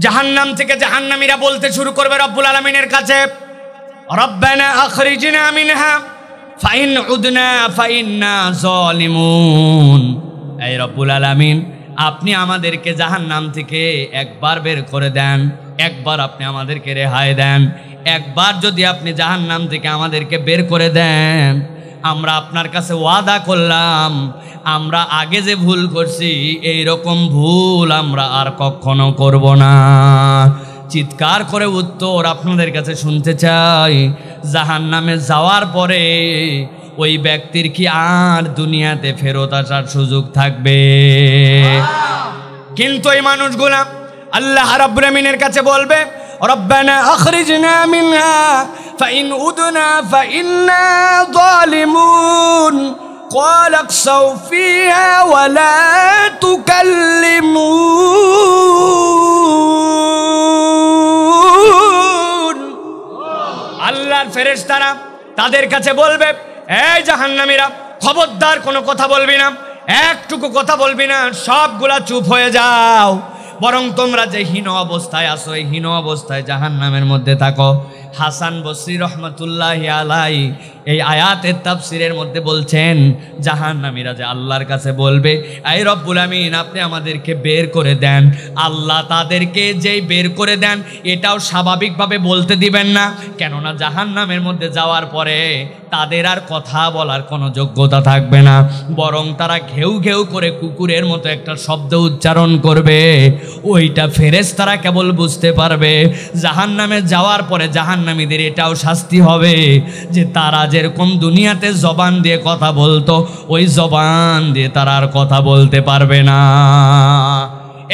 জাহান্নাম থেকে জাহান্নামীরা বলতে শুরু করবে রব্বুল আলামিনের কাছে, রব্বানা আখরিজনা মিনহা ফাইন উদনা ফাইন্না যালিমুন। এই রব্বুল আলামিন, আপনি আমাদেরকে জাহান্নাম থেকে একবার বের করে দেন, একবার আপনি আমাদেরকে রেহাই দেন, একবার যদি আপনি জাহান্নাম থেকে আমাদেরকে বের করে দেন, আমরা আপনার কাছে ওয়াদা করলাম আমরা আগে যে ভুল করছি এই রকম ভুল আমরা আর কখনো করব না। চিৎকার করে উত্তর আপনাদের কাছে শুনতে চাই, জাহান্নামে যাওয়ার পরে ওই ব্যক্তির কি আর দুনিয়াতে ফেরত আসার সুযোগ থাকবে? কিন্তু এই মানুষগুলা আল্লাহ রাব্বুল আমিনের কাছে বলবে, রব্বানা আখরিজনা মিনহা ফাইন উদনা ফাইন্না যালিমুন قال اخسوا فيها ولا تكلمون। আল্লাহর ফেরেশতারা তাদের কাছে বলবে, এই জাহান্নামীরা খবরদার কোনো কথা বলবি না, একটুকু কথা বলবি না, সবগুলা চুপ হয়ে যাও, বরং তোমরা যে হীন অবস্থায় আসো এই হীন অবস্থায় জাহান্নামের মধ্যে থাকো। হাসান বসরি রহমতুল্লাহি আলাইহি এই আয়াতের তাফসিরের মধ্যে বলছেন, জাহান্নামীরা যে আল্লাহর কাছে বলবে, এই রব্বুল আমিন আপনি আমাদেরকে বের করে দেন, আল্লাহ তাদেরকে যেই বের করে দেন এটাও স্বাভাবিকভাবে বলতে দিবেন না, কেননা জাহান্নামের মধ্যে যাওয়ার পরে তাদের আর কথা বলার কোনো যোগ্যতা থাকবে না, বরং তারা ঘেউ ঘেউ করে কুকুরের মতো একটা শব্দ উচ্চারণ করবে। ওইটা ফেরেশতারা কেবল বুঝতে পারবে। জাহান্নামে যাওয়ার পরে জাহান্নামীদের এটাও শাস্তি হবে যে তারা যেরকম দুনিয়াতে জবান দিয়ে কথা বলতো ওই জবান দিয়ে তারা আর কথা বলতে পারবে না।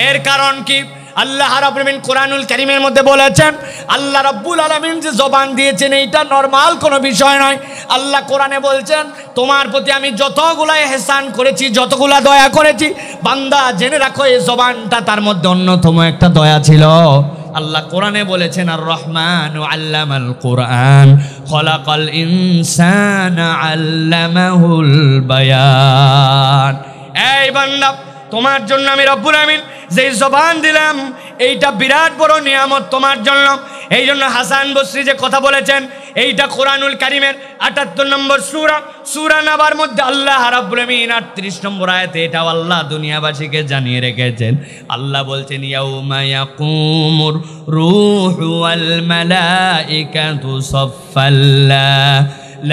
এর কারণ কি? আল্লাহ রাব্বুল আমিন কোরআনুল কারীমের মধ্যে বলেছেন, আল্লাহ রাব্বুল আলামিন যে জবান দিয়েছেন এইটা নরমাল কোনো বিষয় নয়। আল্লাহ কোরআনে বলছেন, তোমার প্রতি আমি যতগুলা ইহসান করেছি, যতগুলা দয়া করেছি, বান্দা জেনে রাখো এই জবানটা তার মধ্যে অন্যতম একটা দয়া ছিল। আল্লাহ কোরআনে বলেছেন, আর রহমান আল্লামাল কোরআন খলাকাল ইনসানা আল্লামাহুল বায়ান। এই বান্দা তোমার জন্য আমি রব্বুল আমিন যেই জবান দিলাম এইটা বিরাট বড় নিয়ামত তোমার জন্য। এই জন্য হাসান বসরি যে কথা বলেছেন এইটা কোরআনুল কারীমের ৭৮ নম্বর সূরা নাবার মধ্যে আল্লাহ রাব্বুল আমিন ৩৮ নম্বর আয়াতে এটাও আল্লাহ দুনিয়াবাসীকে জানিয়ে রেখেছেন। আল্লাহ বলছেন, ইয়াউমা ইয়াকুমুর রূহু ওয়াল মালাইকাতু সাফফাল্লা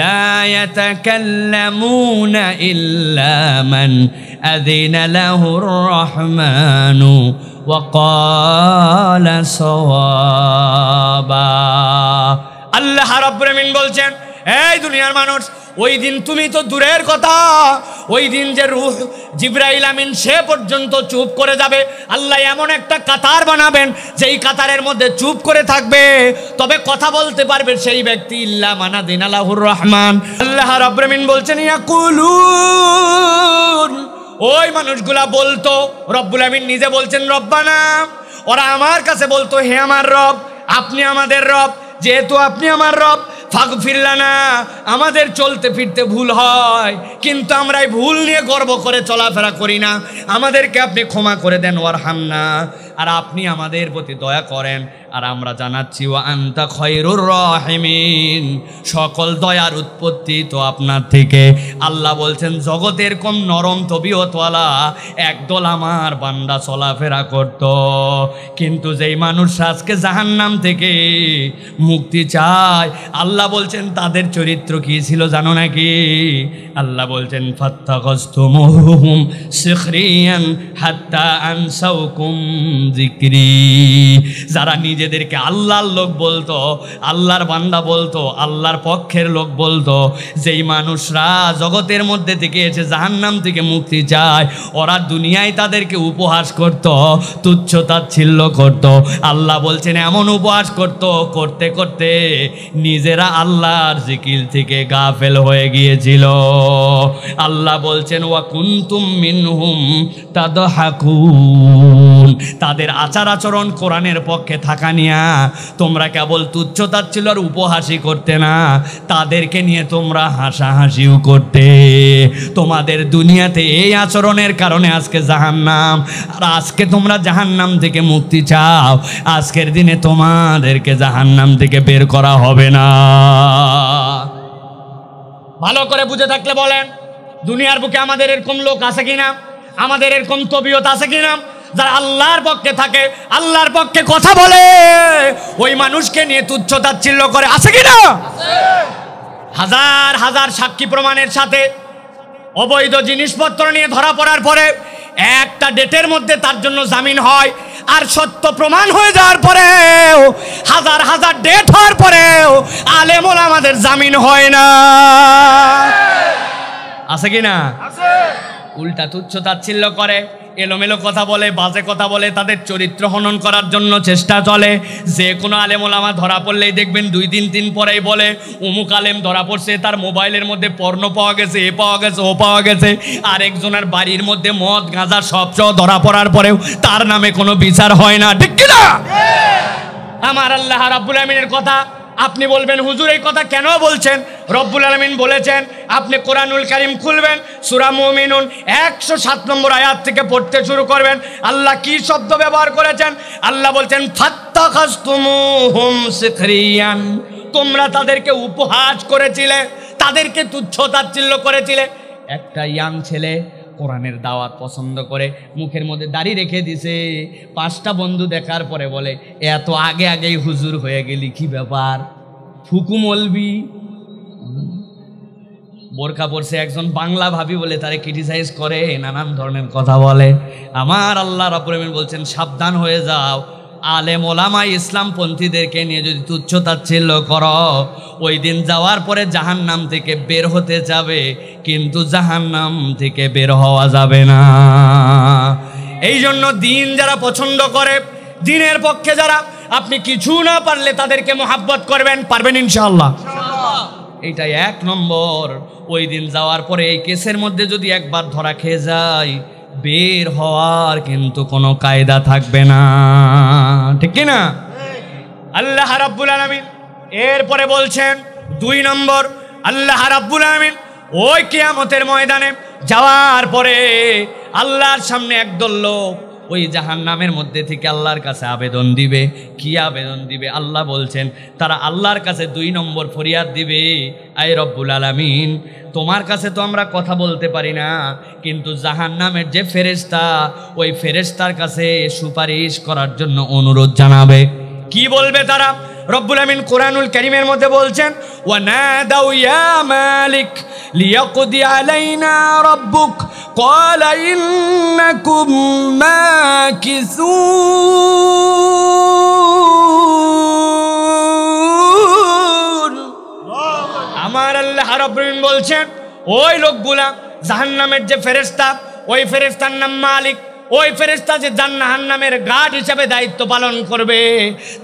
লা ইয়াতাকাল্লামুনা ইল্লা মান আযিনা লাহুর রহমানু ওয়া ক্বালা সাওয়াবা। আল্লাহ রাব্বুল আমিন বলছেন, এই দুনিয়ার মানুষ, ওই দিন তুমি তো দূরের কথা, ওই দিন যে রূহ জিবরাইল আমিন সে পর্যন্ত চুপ করে যাবে। আল্লাহ এমন একটা কাতার বানাবেন যেই কাতারের মধ্যে চুপ করে থাকবে, তবে কথা বলতে পারবে সেই ব্যক্তি ইল্লা মান আযিনা লাহুর রহমান। আল্লাহ রাব্বুল আমিন বলছেন, ইয়াকুলুন, ওই মানুষগুলা বলতো, রব্বুল আমিন নিজে বলছেন রব্বানা, ওরা আমার কাছে বলতো, হে আমার রব, আপনি আমাদের রব, যেহেতু আপনি আমার রব ফাগফির লানা, আমাদের চলতে ফিরতে ভুল হয় কিন্তু আমরা এই ভুল নিয়ে গর্ব করে চলাফেরা করি না, আমাদেরকে আপনি ক্ষমা করে দেন, ওয়ারহামনা, আর আপনি আমাদের প্রতি দয়া করেন। আর আমরা জানাচ্ছি, ওয়া আনতা খায়রুর রাহিমিন, সকল দয়ার উৎপত্তি তো আপনার থেকে। আল্লাহ বলছেন, জগতের কম নরম তবিয়তওয়ালা একদল আমার বান্দা চলাফেরা করত, কিন্তু যেই মানুষ আজকে জাহান্নাম থেকে মুক্তি চায়, আল্লাহ বলছেন তাদের চরিত্র কি ছিল জানো নাকি? আল্লাহ বলছেন, ফাত্তাকাসতুমুহুম সিখরিয়ান হাত্তা আনসাউকুম যিকরি, যারা নিজেদেরকে আল্লাহর লোক বলতো, আল্লাহর বান্দা বলতো, আল্লাহর পক্ষের লোক বলতো, যেই মানুষরা জগতের মধ্যে থেকে এসে জাহান্নাম থেকে মুক্তি চায়, ওরা দুনিয়ায় তাদেরকে উপহাস করত, তুচ্ছ তাচ্ছিল্য করত। আল্লাহ বলছেন, এমন উপহাস করত, করতে করতে নিজেরা আল্লাহর জিকির থেকে গাফেল হয়ে গিয়েছিল। আল্লাহ বলছেন, ওয়া কুনতুম মিনহুম তাদহাকুন, তাদের আচার আচরণ কোরআনের পক্ষে থাকা নিয়া তোমরা কেবল তুচ্ছ তাচ্ছিল্য আর উপহাসই করতে না, তাদেরকে নিয়ে তোমরা হাসাহাসিও করতে। তোমাদের দুনিয়াতে এই আচরণের কারণে আজকে জাহান্নাম, আর আজকে তোমরা জাহান্নাম থেকে মুক্তি চাও, আজকের দিনে তোমাদেরকে জাহান্নাম থেকে বের করা হবে না। ভালো করে বুঝে থাকলে বলেন, দুনিয়ার বুকে আমাদের এরকম লোক আছে কিনা? আমাদের এরকম তবিয়ত আছে কিনা? যারা আল্লাহর পক্ষে থাকে, আল্লাহর পক্ষে কথা বলে, ওই মানুষকে নিয়ে তুচ্ছ তাচ্ছিল্য করে। আছে কি না? হাজার হাজার সাক্ষী প্রমাণের সাথে অবৈধ জিনিসপত্র নিয়ে ধরা পড়ার পরে একটা ডেটের মধ্যে তার জন্য জামিন হয়, আর সত্য প্রমাণ হয়ে যাওয়ার পরেও হাজার হাজার ডেট হওয়ার পরেও আলেম ওলামাদের জামিন হয় না। আছে কি না? উল্টা তুচ্ছ তাচ্ছিল্য করে, এলোমেলো কথা বলে, বাজে কথা বলে, তাদের চরিত্র হনন করার জন্য চেষ্টা চলে। যে কোনো আলেম ওলামা ধরা পড়লেই দেখবেন 2-3 দিন পরেই বলে অমুক আলেম ধরা পড়ছে, তার মোবাইলের মধ্যে পর্নো পাওয়া গেছে, এ পাওয়া গেছে, ও পাওয়া গেছে। আরেকজনের বাড়ির মধ্যে মদ গাঁজা সব ধরা পড়ার পরেও তার নামে কোনো বিচার হয় না। ঠিক কিনা? আমার আল্লাহ রাব্বুল আমিনের কথা আপনি বলবেন হুজুর এই কথা কেন বলছেন? রব্বুল আলামিন বলেছেন, আপনি কোরআনুল কারীম খুলবেন, সূরা মুমিনুন 107 নম্বর আয়াত থেকে পড়তে শুরু করবেন। আল্লাহ কি শব্দ ব্যবহার করেছেন? আল্লাহ বলছেন ফাত্তাখাসতুমুহুম সিখরিয়ান, তোমরা তাদেরকে উপহাস করেছিলে, তাদেরকে তুচ্ছ তাচ্ছিল্য করেছিলে। একটা ইয়াং ছেলে কোরআনের দাওয়াত পছন্দ করে, মুখের মধ্যে দাড়ি রেখে দিছে, 5টা বন্ধু দেখার পরে বলে এত আগে আগেই হুজুর হয়ে গেলি, কি ব্যাপার? ফুকু মলবি বোরকা পরছে, একজন বাংলা ভাবি বলে তারে ক্রিটিসাইজ করে, নানান ধরনের কথা বলে। আমার আল্লাহ রাব্বুল আমিন বলছেন সাবধান হয়ে যাও, আলেম ওলামা ইসলামপন্থীদেরকে নিয়ে যদি তুচ্ছ তাচ্ছিল্য করো, ওই দিন যাওয়ার পরে জাহান্নাম থেকে বের হতে যাবে, কিন্তু জাহান্নাম থেকে বের হওয়া যাবে না। এই জন্য দিন যারা পছন্দ করে, দিনের পক্ষে যারা, আপনি কিছু না পারলে তাদেরকে মোহাব্বত করবেন, পারবেন ইনশাআল্লাহ। এইটাই 1 নম্বর। ওই দিন যাওয়ার পরে এই কেসের মধ্যে যদি একবার ধরা খেয়ে যায়, বের হওয়ার কিন্তু কোনো কায়দা থাকবে না। ঠিক কি না? আল্লাহ রাব্বুল আলামিন এরপরে বলছেন 2 নম্বর, আল্লাহ রাব্বুল আলামিন ওই কিয়ামতের ময়দানে যাওয়ার পরে আল্লাহর সামনে একদল লোক ওই জাহান্নামের মধ্যে থেকে আল্লাহর কাছে আবেদন দিবে। কি আবেদন দিবে? আল্লাহ বলছেন তারা আল্লাহর কাছে 2 নম্বর ফরিয়াদ দিবে, আয় রব্বুল আলামিন, তোমার কাছে তো আমরা কথা বলতে পারি না, কিন্তু জাহান্নামের যে ফেরেশতা, ওই ফেরেশতার কাছে সুপারিশ করার জন্য অনুরোধ জানাবে। কি বলবে তারা? রব্বুল আমিন কোরআনুল কারীমের মধ্যে বলছেন ওয়ানাদাউ ইয়া মালিক লিয়াকদি আলাইনা রাব্বুক ক্বালা ইন্নাকুম মাকিসুন। আমার আল্লাহ রাব্বুল আমিন বলছেন ওই লোকগুলা, জাহান্নামের যে ফেরেশতা, ওই ফেরেশতার নাম মালিক, ওই ফেরেশতা যে জাহান্নামের গার্ড হিসেবে দায়িত্ব পালন করবে,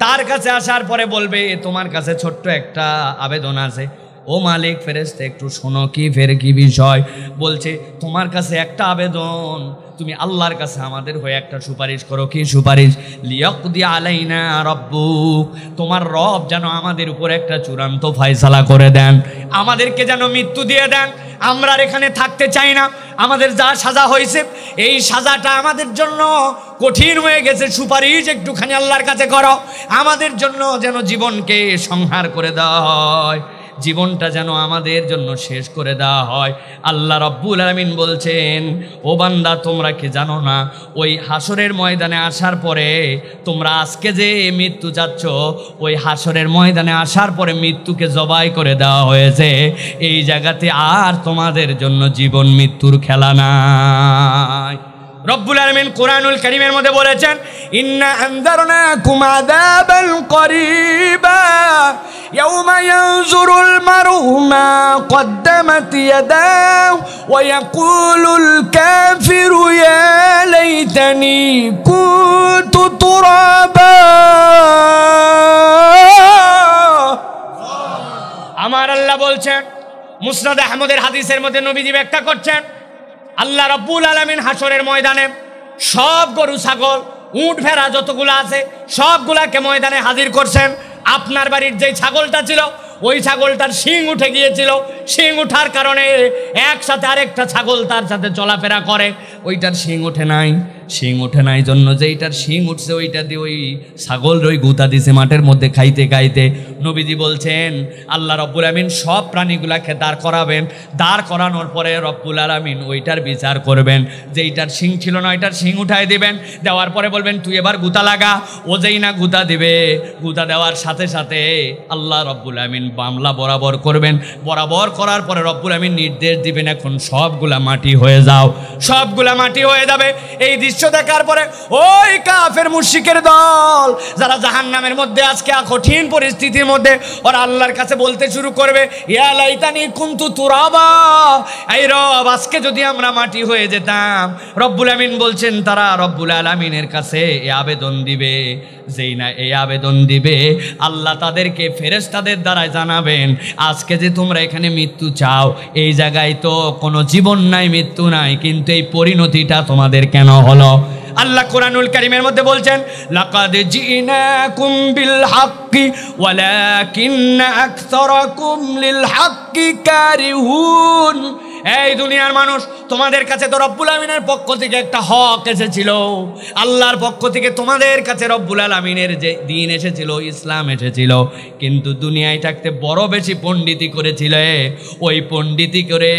তার কাছে আসার পরে বলবে তোমার কাছে ছোট্ট একটা আবেদন আছে। ও মালিক, ফেরেশতা একটু শোনো, কি বিষয়? বলছে তোমার কাছে একটা আবেদন, তুমি আল্লাহর কাছে আমাদের হয়ে একটা সুপারিশ করো। কি সুপারিশ? লিয়াকদি আলাইনা রাব্বুক, তোমার রব যেন আমাদের উপর একটা চূড়ান্ত ফয়সালা করে দেন, আমাদেরকে যেন মৃত্যু দিয়ে দেন। আমরা এখানে থাকতে চাই না, আমাদের যা সাজা হয়েছে এই সাজাটা আমাদের জন্য কঠিন হয়ে গেছে, সুপারিশ একটুখানি আল্লাহর কাছে করো, আমাদের জন্য যেন জীবনকে সংহার করে দেওয়া হয়, জীবনটা যেন আমাদের জন্য শেষ করে দেওয়া হয়। আল্লাহ রাব্বুল আলামিন বলছেন ও বান্দা, তোমরা কি জানো না ওই হাসরের ময়দানে আসার পরে, তোমরা আজকে যে মৃত্যু চাচ্ছ, ওই হাসরের ময়দানে আসার পরে মৃত্যুকে জবাই করে দেওয়া হয়েছে। এই জায়গাতে আর তোমাদের জন্য জীবন মৃত্যুর খেলা নাই। রব্বুল আলামিন কোরআনুল কারীমের মধ্যে বলেছেন ইন্না আনযারনাকুম আযাবাল করিবা ইয়াওমা ইয়ানজুরুল মারউ মা কদ্দামাত ইয়াদাহু ওয়া ইয়াকুলুল কাফিরু ইয়া লাইতানি কুনতু তুরাবা। আমার আল্লাহ বলছেন, মুসনাদ আহমদের হাদিসের মধ্যে নবীজি ব্যাখ্যা করছেন, আল্লাহ রাব্বুল আলামিন হাসরের ময়দানে সব গরু ছাগল উট ভেড়া যতগুলো আছে সবগুলাকে ময়দানে হাজির করছেন। আপনার বাড়ির যেই ছাগলটা ছিল, ওই ছাগলটার শিং উঠে গিয়েছিল, শিং ওঠার কারণে একসাথে আরেকটা ছাগল তার সাথে চলাফেরা করে, ওইটার শিং ওঠে নাই। শিং ওঠে নাই জন্য যেইটার শিং উঠছে ওইটা দিয়ে ওই ছাগল ওই গুতা দিছে মাঠের মধ্যে খাইতে খাইতে। নবীজি বলছেন আল্লাহ রব্বুল আলামিন সব প্রাণীগুলাকে দাঁড় করাবেন, দাঁড় করানোর পরে রব্বুল আলামিন ওইটার বিচার করবেন। যেইটার শিং ছিল না ওইটার শিং উঠাই দিবেন, দেওয়ার পরে বলবেন তুই এবার গুতা লাগা। ও যেই না গুতা দিবে, গুতা দেওয়ার সাথে সাথে আল্লাহ রব্বুল আলামিন মামলা বরাবর করবেন। বরাবর করার পরে রব্বুল আলামিন নির্দেশ দিবেন এখন সবগুলা মাটি হয়ে যাও, সবগুলা মাটি হয়ে যাবে। এই দৃশ্য দেখার পরে ওই কাফের মুশরিকের দল যারা জাহান্নামের মধ্যে আজকে কঠিন পরিস্থিতির মধ্যে ওরা আল্লাহর কাছে বলতে শুরু করবে, ইয়া লাইতানি কুনতু তুরাবা, এই রব আজকে যদি আমরা মাটি হয়ে যেতাম। রব্বুল আলামিন বলছেন তারা রব্বুল আলামিনের কাছে এই আবেদন দিবে। যেই না এই আবেদন দিবে আল্লাহ তাদেরকে ফেরেশতাদের দ্বারা জানাবেন আজকে যে তোমরা এখানে মৃত্যু চাও, এই জায়গায় তো কোনো জীবন নাই, মৃত্যু নাই, কিন্তু এই পরিণতিটা তোমাদের কেন হলো? আল্লাহ কোরআনুল কারীমের মধ্যে বলছেন লাকাদ জিনাকুম বিল হাক্কি ওয়ালাকিন্না আকসারাকুম লিল হাক্কি কারিহুন। এই দুনিয়ার মানুষ, তোমাদের কাছে তো রব্বুল আলামিনের পক্ষ থেকে একটা হক এসেছিল, আল্লাহর পক্ষ থেকে তোমাদের কাছে রব্বুল আলামিনের যে দ্বীন এসেছিল, ইসলাম এসেছিল, কিন্তু দুনিয়ায় থাকতে বড় বেশি পণ্ডিতি করেছিলে। ওই পণ্ডিতি করে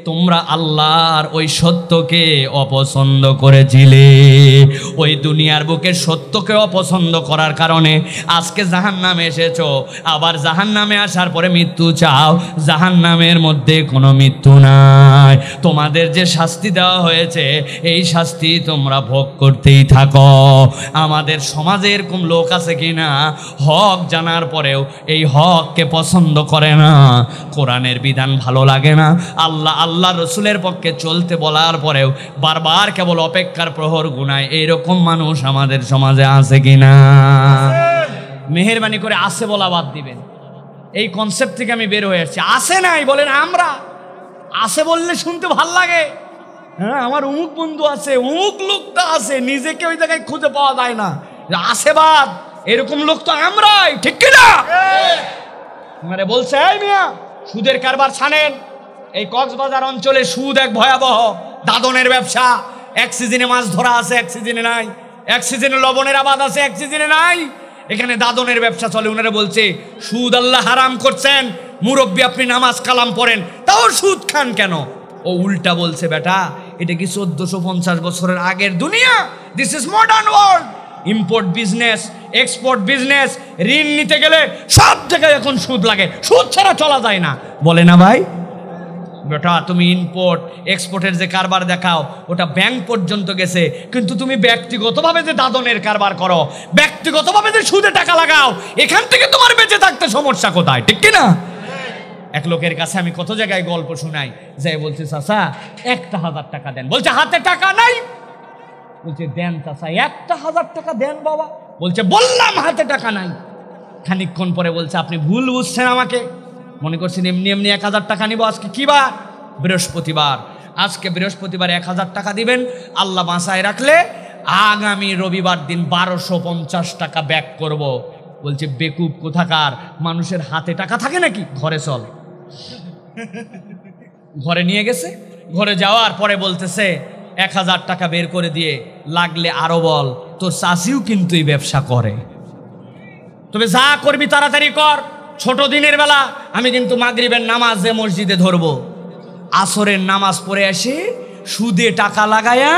তোমরা আল্লাহর ওই সত্যকে অপছন্দ করেছিলে। ওই দুনিয়ার বুকে সত্যকে অপছন্দ করার কারণে আজকে জাহান্নামে এসেছো। আবার জাহান্নামে আসার পরে মৃত্যু চাও, জাহান্নামের মধ্যে কোনো মৃত্যু নাই। তোমাদের যে শাস্তি দেওয়া হয়েছে এই শাস্তি তোমরা ভোগ করতেই থাকো। আমাদের সমাজে এরকম লোক আছে কিনা হক জানার পরেও এই হককে পছন্দ করে না, কোরআনের বিধান ভালো লাগে না, আল্লাহ রসুলের পক্ষে চলতে বলার পরেও বারবার কেবল অপেক্ষার প্রহর গুনায়, এইরকম মানুষ আমাদের সমাজে আছে কিনা? মেহেরবানি করে আছে বলা বাদ দিবেন। এই কনসেপ্ট থেকে আমি বের হয়ে আসছি। আছে নাই বলেন, আমরা আছে বললে শুনতে ভাল লাগে। হ্যাঁ, আমার অমুক বন্ধু আছে, অমুক লোকটা আছে, নিজেকে ওই জায়গায় খুঁজে পাওয়া যায় না, আশেবাদ এরকম লোক তো আমরাই, ঠিক কিনা? মানে বলছে এই মিয়া সুদের কারবার ছানেন। এই কক্সবাজার অঞ্চলে সুদ এক ভয়াবহ, দাদনের ব্যবসা। এক সিজনে মাছ ধরা আছে, এক সিজনে নাই, এক সিজনে লবণের আবাদ আছে, এক সিজনে নাই। এখানে দাদনের ব্যবসা চলে। ওনারা বলছে সুদ আল্লাহ হারাম করছেন, মুরব্বী আপনি নামাজ কালাম পড়েন তাও সুদ খান কেন? ও উল্টা বলছে বেটা এটা কি 1450 বছরের আগের দুনিয়া? This is modern world. Import business, export business, ঋণ নিতে গেলে সব জায়গায় এখন সুদ লাগে, সুদ ছাড়া চলা যায় না, বলে না ভাই? বেটা তুমি ইম্পোর্ট এক্সপোর্টের যে কারবার দেখাও ওটা ব্যাংক পর্যন্ত গেছে, কিন্তু তুমি ব্যক্তিগতভাবে যে দাদনের কারবার করো, ব্যক্তিগতভাবে যে সুদে টাকা লাগাও, এখান থেকে তোমার বেঁচে থাকতে সমস্যা কোথায়, ঠিক কিনা? এক লোকের কাছে আমি কত জায়গায় গল্প শোনাই, যাই বলছে চাচা 1000 টাকা দেন, বলছে হাতে টাকা নাই, বলছে দেন চাচা 1000 টাকা দেন বাবা, বলছে বললাম হাতে টাকা নাই। খানিকক্ষণ পরে বলছে আপনি ভুল বুঝছেন আমাকে, মনে করছেন এমনি এমনি 1000 টাকা নিব। আজকে কি বার? বৃহস্পতিবার। আজকে বৃহস্পতিবার 1000 টাকা দিবেন, আল্লাহ বাঁচায় রাখলে আগামী রবিবার দিন 1250 টাকা ব্যাক করব। বলছে বেকুব কোথাকার, মানুষের হাতে টাকা থাকে নাকি? ঘরে চল। ঘরে নিয়ে গেছে, ঘরে যাওয়ার পরে বলতেছে 1000 টাকা বের করে দিয়ে লাগলে আরো বল, তোর চাষিও কিন্তু এই ব্যবসা করে, তবে যা করবি তাড়াতাড়ি কর। ছোট দিনের বেলা আমি কিন্তু মাগরিবের নামাজে মসজিদে ধরবো, আসরের নামাজ পড়ে আসি সুদে টাকা লাগায়া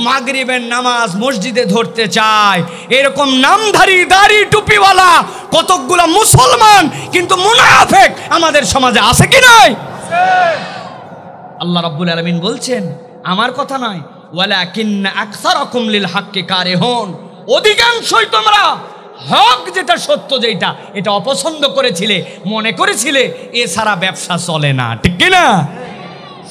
মাগরিবের নামাজ মসজিদে ধরতে চায়। এরকম নামধারী দাড়ি টুপিওয়ালা কতকগুলা মুসলমান কিন্তু মুনাফিক আমাদের সমাজে আছে কি নাই? আল্লাহ রাব্বুল আলামিন বলছেন আমার কথা নয়, ওয়ালাকিন্না আকসারাকুম লিল হাক্কি কারিহুন, অধিকাংশই তোমরা হক যেটা সত্য যেটা এটা অপছন্দ করেছিলে, মনে করেছিলে এছাড়া ব্যবসা চলে না, ঠিক কিনা?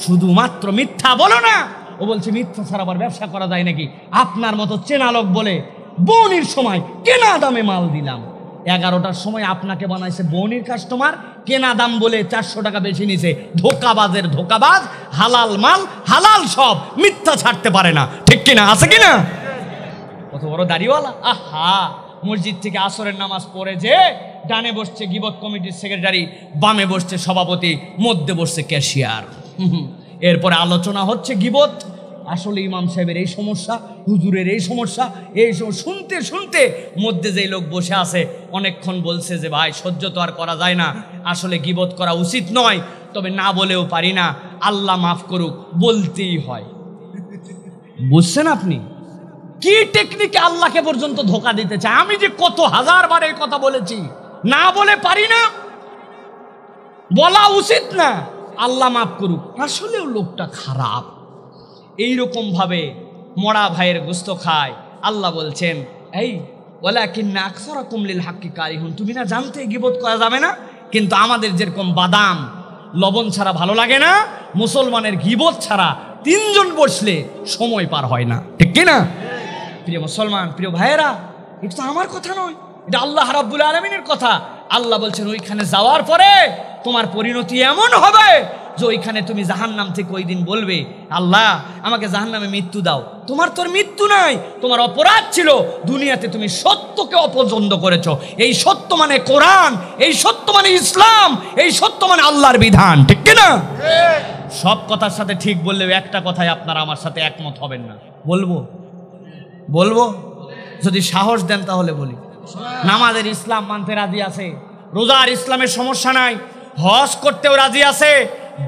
শুধুমাত্র মিথ্যা বলো না। ও বলছে মিথ্যা ছাড়া আবার ব্যবসা করা যায় নাকি? আপনার মতো চেনা লোক বলে বনির সময় কেনা দামে মাল দিলাম, 11টার সময় আপনাকে বানাইছে বনির কাস্টমার, কেনা দাম বলে 400 টাকা বেশি নিছে। ধোকাবাজের ধোকাবাজ, হালাল মাল হালাল সব, মিথ্যা ছাড়তে পারে না, ঠিক কিনা? আছে কিনা? কত বড় দাড়িওয়ালা, আহা মসজিদ থেকে আসরের নামাজ পড়ে যে ডানে বসছে গীবত কমিটির সেক্রেটারি, বামে বসছে সভাপতি, মধ্যে বসছে ক্যাশিয়ার। এরপরে আলোচনা হচ্ছে গীবত। আসলে ইমাম সাহেবের এই সমস্যা, হুজুরের এই সমস্যা, এই শুনতে শুনতে মধ্যে যেই লোক বসে আছে অনেকক্ষণ বলছে যে ভাই সহ্য তো আর করা যায় না, আসলে গীবত করা উচিত নয়, তবে না বলেও পারি না, আল্লাহ মাফ করুক, বলতেই হয়। বুঝছেন আপনি কি টেকনিকে আল্লাহকে পর্যন্ত ধোকা দিতে চায়? আমি যে কত হাজারবার এই কথা বলেছি, না বলে পারি না, বলা উচিত না, আল্লাহ মাফ করুক, আসলেও লোকটা খারাপ। এইরকম ভাবে মরা ভাইয়ের গোস্ত খায়। আল্লাহ বলছেন এই ওয়ালাকিন্না আকসারাকুম লিল হাক্কি কারিহুন, তুমি না জানতে গীবত করা যাবে না, কিন্তু আমাদের যেরকম বাদাম লবণ ছাড়া ভালো লাগে না, মুসলমানের গীবত ছাড়া তিনজন বসলে সময় পার হয় না, ঠিক কি না? প্রিয় মুসলমান, প্রিয় ভাইয়েরা, এটা তো আমার কথা নয়, এটা আল্লাহ রাব্বুল আলামিনের কথা। আল্লাহ বলছেন ওইখানে যাওয়ার পরে তোমার পরিণতি এমন হবে যে ওইখানে তুমি জাহান্নাম থেকে ওই দিন বলবে আল্লাহ আমাকে জাহান্নামে মৃত্যু দাও। তোমার তোর মৃত্যু নাই, তোমার অপরাধ ছিল দুনিয়াতে তুমি সত্যকে অপছন্দ করেছো। এই সত্য মানে কোরআন, এই সত্য মানে ইসলাম, এই সত্য মানে আল্লাহর বিধান, ঠিক কি না? সব কথার সাথে ঠিক বললেও একটা কথাই আপনারা আমার সাথে একমত হবেন না। বলবো যদি সাহস দেন তাহলে বলি। নামাজের ইসলাম মানতে রাজি আছে, রোজার ইসলামের সমস্যা নাই, হজ করতেও রাজি আছে,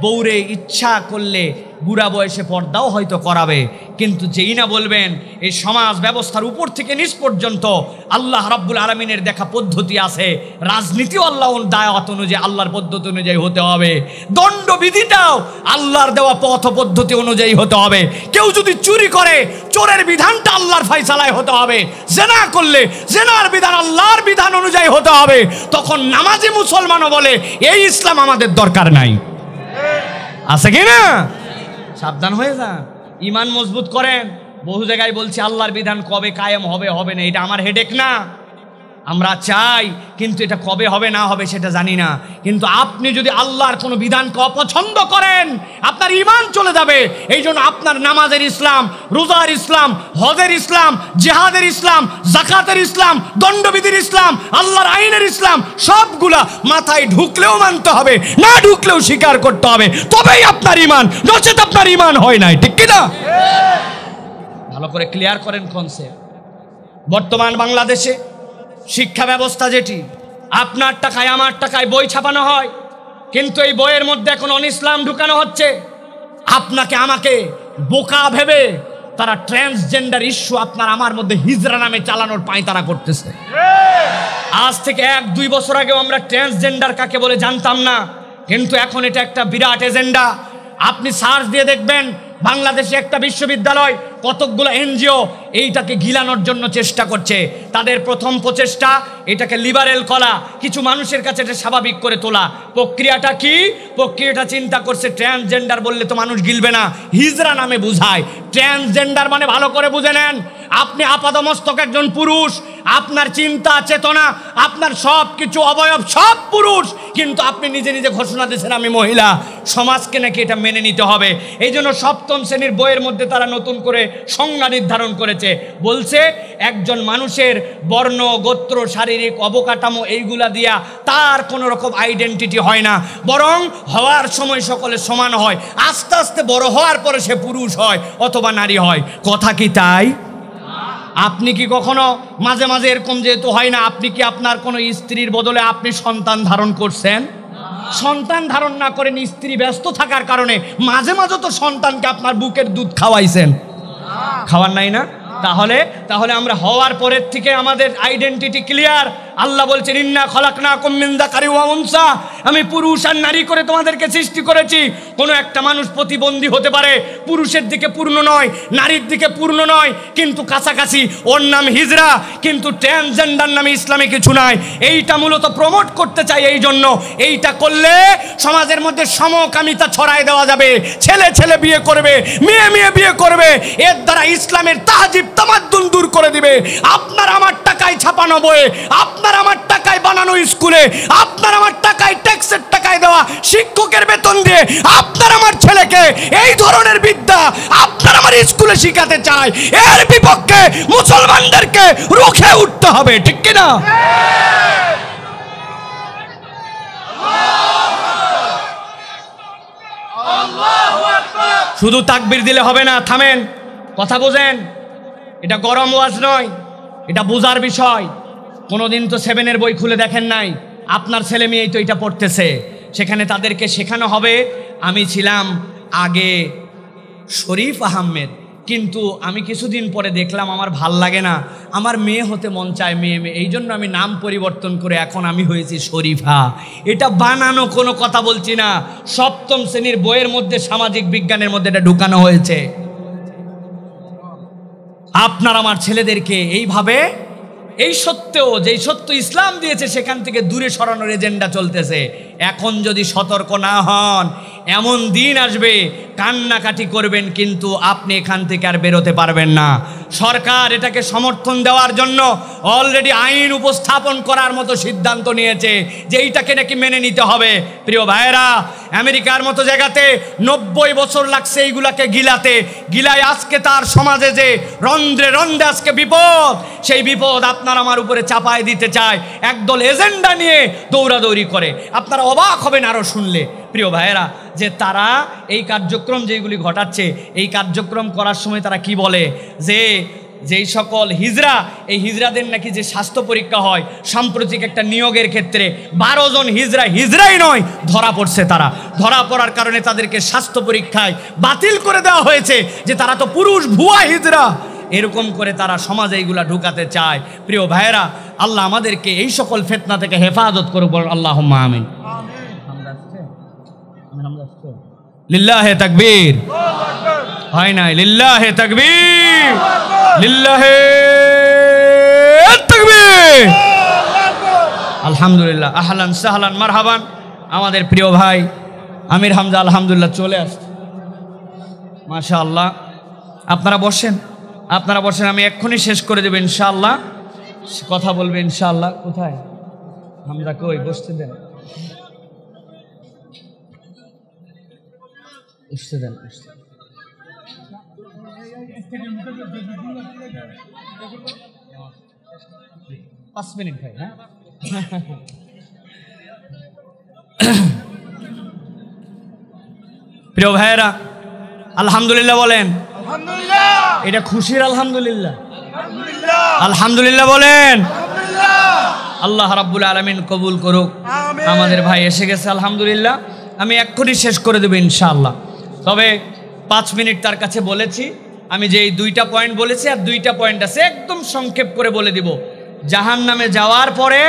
বউরে ইচ্ছা করলে বুড়া বয়সে পর্দাও হয়তো করাবে, কিন্তু যেই না বলবেন এই সমাজ ব্যবস্থার উপর থেকে নিচ পর্যন্ত আল্লাহ রাব্বুল আলামিনের দেখা পদ্ধতি আছে, রাজনীতিও আল্লাহর দাওয়াত অনুযায়ী আল্লাহর পদ্ধতি অনুযায়ী হতে হবে, দণ্ডবিধিটাও আল্লাহর দেওয়া পথ পদ্ধতি অনুযায়ী হতে হবে। কেউ যদি চুরি করে চোরের বিধানটা আল্লাহর ফয়সালায় হতে হবে, জেনা করলে জেনার বিধান আল্লাহর বিধান অনুযায়ী হতে হবে। তখন নামাজি মুসলমানও বলে এই ইসলাম আমাদের দরকার নাই, আছে কি না? সাবধান হয়ে যান, ইমান মজবুত করেন। বহু জায়গায় বলছি আল্লাহর বিধান কবে কায়েম হবে হবে না, এটা আমার হেডেক না, আমরা চাই, কিন্তু এটা কবে হবে না হবে সেটা জানি না। কিন্তু আপনি যদি আল্লাহর কোনো বিধানকে অপছন্দ করেন আপনার ঈমান চলে যাবে। এই জন্য আপনার নামাজের ইসলাম, রোজার ইসলাম, হজের ইসলাম, জিহাদের ইসলাম, যাকাতের ইসলাম, দণ্ডবিধির ইসলাম, আল্লাহর আইনের ইসলাম সবগুলা মাথায় ঢুকলেও মানতে হবে, না ঢুকলেও স্বীকার করতে হবে, তবেই আপনার ঈমান, নচেত আপনার ঈমান হয় নাই, ঠিক কি না? ভালো করে ক্লিয়ার করেন কনসেপ্ট। বর্তমান বাংলাদেশে শিক্ষা ব্যবস্থা যেটি আপনার টাকায় আমার টাকায় বই ছাপানো হয়, কিন্তু এই বইয়ের মধ্যে এখন অনইসলাম ঢুকানো হচ্ছে। আপনাকে আমাকে বোকা ভেবে তারা ট্রান্সজেন্ডার ইস্যু আপনার আমার মধ্যে হিজরা নামে চালানোর পায়তারা করতেছে। আজ থেকে 1-2 বছর আগেও আমরা ট্রান্সজেন্ডার কাকে বলে জানতাম না, কিন্তু এখন এটা একটা বিরাট এজেন্ডা। আপনি সার্চ দিয়ে দেখবেন বাংলাদেশে একটা বিশ্ববিদ্যালয়, কতকগুলো এনজিও এইটাকে গিলানোর জন্য চেষ্টা করছে। তাদের প্রথম প্রচেষ্টা এটাকে লিবারেল করা, কিছু মানুষের কাছে এটা স্বাভাবিক করে তোলা। প্রক্রিয়াটা কি? প্রক্রিয়াটা চিন্তা করছে ট্রান্সজেন্ডার বললে তো মানুষ গিলবে না, হিজরা নামে বুঝায়। ট্রান্সজেন্ডার মানে ভালো করে বুঝে নেন, আপনি আপাদমস্তক একজন পুরুষ, আপনার চিন্তা চেতনা আপনার সব কিছু অবয়ব সব পুরুষ, কিন্তু আপনি নিজে নিজে ঘোষণা দিয়েছেন আমি মহিলা। সমাজকে নাকি এটা মেনে নিতে হবে। এই জন্য 7ম শ্রেণীর বইয়ের মধ্যে তারা নতুন করে সংজ্ঞা নির্ধারণ করেছে, বলছে একজন মানুষের বর্ণ, গোত্র, শারীরিক অবকাঠামো এইগুলা দিয়া তার কোনো রকম আইডেন্টিটি হয় না, বরং হওয়ার সময় সকলে সমান হয়, আস্তে আস্তে বড় হওয়ার পরে সে পুরুষ হয় অথবা নারী হয়। কথা কি তাই? আপনি কি কখনো মাঝে মাঝে এরকম যেহেতু হয় না, আপনি কি আপনার কোনো স্ত্রীর বদলে আপনি সন্তান ধারণ করছেন? সন্তান ধারণ না করেন, স্ত্রী ব্যস্ত থাকার কারণে মাঝে মাঝে তো সন্তানকে আপনার বুকের দুধ খাওয়াইছেন, খাওয়ার নাই না? তাহলে আমরা হওয়ার পরের থেকে আমাদের আইডেন্টিটি ক্লিয়ার। আল্লাহ বলছেন ইন্না খলাকনাকুম মিন যাকারি ওয়া উনসা, আমি পুরুষ আর নারী করে তোমাদেরকে সৃষ্টি করেছি। কোনো একটা মানুষ প্রতিবন্ধী হতে পারে, পুরুষের দিকে পূর্ণ নয়, নারীর দিকে পূর্ণ নয়, কিন্তু কাছাকাছি, ওর নাম হিজরা, কিন্তু ট্রান্সজেন্ডার নামে ইসলামে কিছু নাই। এইটা মূলত প্রমোট করতে চাই, এই জন্য এইটা করলে সমাজের মধ্যে সমকামিতা ছড়ায় দেওয়া যাবে, ছেলে ছেলে বিয়ে করবে, মেয়ে মেয়ে বিয়ে করবে, এর দ্বারা ইসলামের তাহজিব তামাদ্দুন দূর করে দিবে। আপনার আমার টাকায় ছাপানো বইয়ে, আপনার আমার টাকায় বানানো পড়ানো স্কুলে, আপনার আমার টাকায়, ট্যাক্সের টাকায় দেওয়া শিক্ষকের বেতন দিয়ে আপনার আমার ছেলেকে এই ধরনের বিদ্যা আপনার আমার স্কুলে শিখাতে চায়, এর বিপক্ষে মুসলমানদেরকে রুখে উঠতে হবে, ঠিক কিনা? শুধু তাকবীর দিলে হবে না, থামেন, কথা বোঝেন। এটা গরম ওয়াজ নয়, এটা বোঝার বিষয়। কোনোদিন তো 7-এর বই খুলে দেখেন নাই, আপনার ছেলে মেয়েই তো এটা পড়তেছে। সেখানে তাদেরকে শেখানো হবে। আমি ছিলাম আগে শরীফ আহমেদ, কিন্তু আমি কিছুদিন পরে দেখলাম আমার ভাল লাগে না, আমার মেয়ে হতে মন চায়, মেয়ে, এই জন্য আমি নাম পরিবর্তন করে এখন আমি হয়েছি শরীফা। এটা বানানো কোনো কথা বলছি না, 7ম শ্রেণীর বইয়ের মধ্যে সামাজিক বিজ্ঞানের মধ্যে এটা ঢুকানো হয়েছে। আপনার আমার ছেলেদেরকে এইভাবে, এই সত্যেও যেই সত্য ইসলাম দিয়েছে সেখান থেকে দূরে সরানোর এজেন্ডা চলতেছে। এখন যদি সতর্ক না হন, এমন দিন আসবে কান্নাকাটি করবেন, কিন্তু আপনি এখান থেকে আর বেরোতে পারবেন না। সরকার এটাকে সমর্থন দেওয়ার জন্য অলরেডি আইন উপস্থাপন করার মতো সিদ্ধান্ত নিয়েছে যে এইটাকে নাকি মেনে নিতে হবে। প্রিয় ভাইয়েরা, আমেরিকার মতো জায়গাতে 90 বছর লাগছে এইগুলাকে গিলায় আজকে তার সমাজে যে রন্ধ্রে রন্ধ্রে আজকে বিপদ, সেই বিপদ আপনার আমার উপরে চাপায় দিতে চায়, একদল এজেন্ডা নিয়ে দৌড়াদৌড়ি করে। আপনারা অবাক হবেন আরও শুনলে প্রিয় ভাইয়েরা, যে তারা এই কার্যক্রম যেগুলি ঘটাচ্ছে, এই কার্যক্রম করার সময় তারা কি বলে, যে যেই সকল হিজড়া, এই হিজড়াদের নাকি যে স্বাস্থ্য পরীক্ষা হয় সাম্প্রতিক একটা নিয়োগের ক্ষেত্রে 12 জন হিজড়াই নয় ধরা পড়ছে। তারা ধরা পড়ার কারণে তাদেরকে স্বাস্থ্য পরীক্ষায় বাতিল করে দেওয়া হয়েছে, যে তারা তো পুরুষ ভুয়া হিজড়া। এরকম করে তারা সমাজে এইগুলা ঢুকাতে চায়। প্রিয় ভাইয়েরা, আল্লাহ আমাদেরকে এই সকল ফিতনা থেকে হেফাজত করুক, আল্লাহুম্মা আমিন। লিল্লাহে তাকবীর, হয় নাই? লিল্লাহে তাকবীর, লিল্লাহে তাকবীর। আলহামদুলিল্লাহ, আহলান সাহলান মারহাবান। আমাদের প্রিয় ভাই আমির হামজা আলহামদুলিল্লাহ চলে আসছে, মাশাআল্লাহ। আপনারা বসেন, আমি এক্ষুনি শেষ করে দেব ইনশাআল্লাহ। কথা বলবে ইনশাআল্লাহ। কোথায় হামজা, কই? বসতে দেন, বসতে দেন। 5 মিনিট ভাই। হ্যাঁ, প্রিয় ভাইয়েরা, আলহামদুলিল্লাহ বলেন। এটা খুশির আলহামদুলিল্লাহ, আলহামদুলিল্লাহ বলেন। আল্লাহ রাব্বুল আলামিন কবুল করুক। আমাদের ভাই এসে গেছে আলহামদুলিল্লাহ। আমি এক্ষুনি শেষ করে দেব ইনশাআল্লাহ। তবে 5 মিনিট তার কাছে বলেছি। আমি যে এই 2টা পয়েন্ট বলেছি, আর 2টা পয়েন্ট আছে, একদম সংক্ষেপ করে বলে দিব। জাহান্নামে যাওয়ার পরে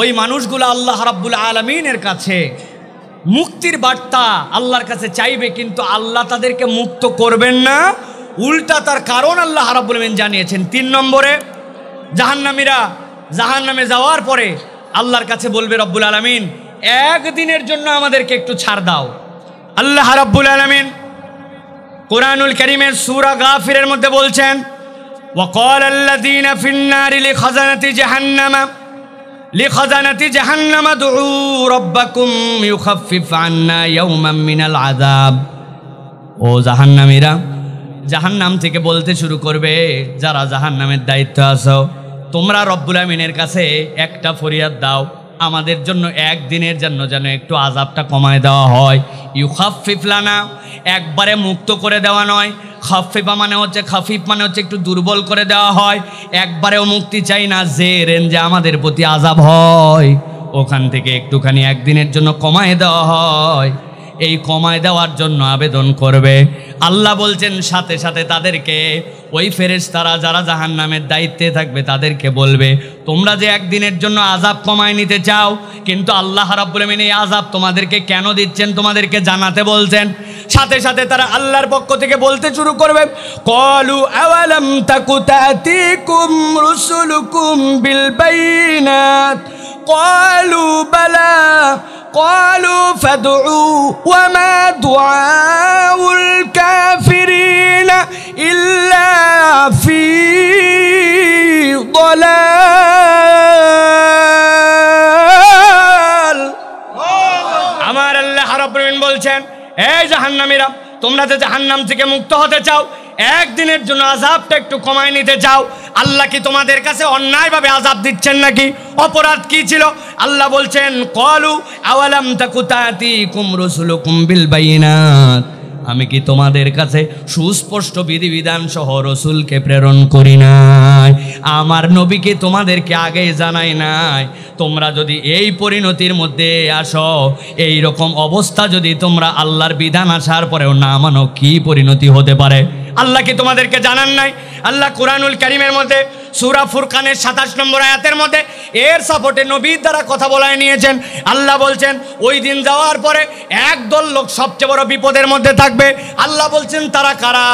ওই মানুষগুলো আল্লাহ রাব্বুল আলামিনের কাছে মুক্তির বার্তা আল্লাহর কাছে চাইবে, কিন্তু আল্লাহ তাদেরকে মুক্ত করবেন না, উল্টা তার কারণ আল্লাহ রাব্বুল আলামিন জানিয়েছেন। 3 নম্বরে, জাহান্নামীরা জাহান্নামে যাওয়ার পরে আল্লাহর কাছে বলবে রব্বুল আলামিন, একদিনের জন্য আমাদেরকে একটু ছাড় দাও। আল্লাহ রাব্বুল আলামিন কুরআনুল কারীমের সূরা গাফিরের মধ্যে বলছেন, ওয়াকাল আল্লাযীনা ফিন-নারি লিখাযানাতি জাহান্নামা দুউ রাব্বাকুম ইউখাফফিফ আন্না ইয়াওমান মিনাল আযাব। ও জাহান্নামীরা, জাহান্নাম থেকে বলতে শুরু করবে, যারা জাহান্নামের দায়িত্ব আছো, তোমরা রব্বুল আমিনের কাছে একটা ফরিয়াদ দাও, আমাদের জন্য একদিনের জন্য যেন একটু আযাবটা কমায় দেওয়া হয়। ইউখাফফিফ লানা, একবারে মুক্ত করে দেওয়া নয়। খাফিফা মানে হচ্ছে, খাফিফ মানে হচ্ছে একটু দুর্বল করে দেওয়া হয়। একবারেও মুক্তি চাই না, যে রেঞ্জে আমাদের প্রতি আযাব হয় ওখান থেকে একটুখানি একদিনের জন্য কমায় দেওয়া হয়। এই কমায় দেওয়ার জন্য আবেদন করবে। আল্লাহ বলছেন সাথে সাথে তাদেরকে, ওই ফেরেশতারা যারা জাহান্নামের দায়িত্বে থাকবে তাদেরকে বলবে, তোমরা যে একদিনের জন্য আযাব কমায় নিতে চাও, কিন্তু আল্লাহ রাব্বুল আমিন এই আযাব তোমাদেরকে কেন দিচ্ছেন তোমাদেরকে জানাতে বলছেন। সাথে সাথে তারা আল্লাহর পক্ষ থেকে বলতে শুরু করবে, ক্বালু আওয়ালাম তাকু তা'তিকুম রুসুলুকুম বিল বাইনাত ক্বালু বালা ক্বালু ফাদউ ওয়া মা দুআউল কাফিরিনা ইল্লা ফি যালাল। বলছেন, এই জাহান্নামীরা, তোমরা যে জাহান্নাম থেকে মুক্ত হতে চাও, একদিনের জন্য আযাবটা একটু কমায় নিতে চাও, আল্লাহ কি তোমাদের কাছে অন্যায়ভাবে আযাব দিচ্ছেন নাকি? অপরাধ কি ছিল? আল্লাহ বলছেন, ক্বালু আওয়ালাম তাকু তাতিকুম রাসূলুকুম বিল বাইনাত, আমি কি তোমাদের কাছে সুস্পষ্ট বিধিবিধান সহ রসুলকে প্রেরণ করি নাই? আমার নবীকে তোমাদেরকে আগে জানাই নাই? তোমরা যদি এই পরিণতির মধ্যে আসো, এই রকম অবস্থা যদি তোমরা আল্লাহর বিধান আসার পরেও না মানো, কি পরিণতি হতে পারে? আল্লাহ কি তোমাদেরকে জানান নাই? আল্লাহ কুরআনুল কারীমের মধ্যে সূরা ফুরকানের 27 নম্বর আয়াতের মধ্যে এর সাপোর্টে নবীর দ্বারা কথা বলায় নিয়েছেন। আল্লাহ বলছেন, ওই দিন যাওয়ার পরে একদল লোক সবচেয়ে বড় বিপদের মধ্যে থাকবে। আল্লাহ বলছেন, তারা কারা?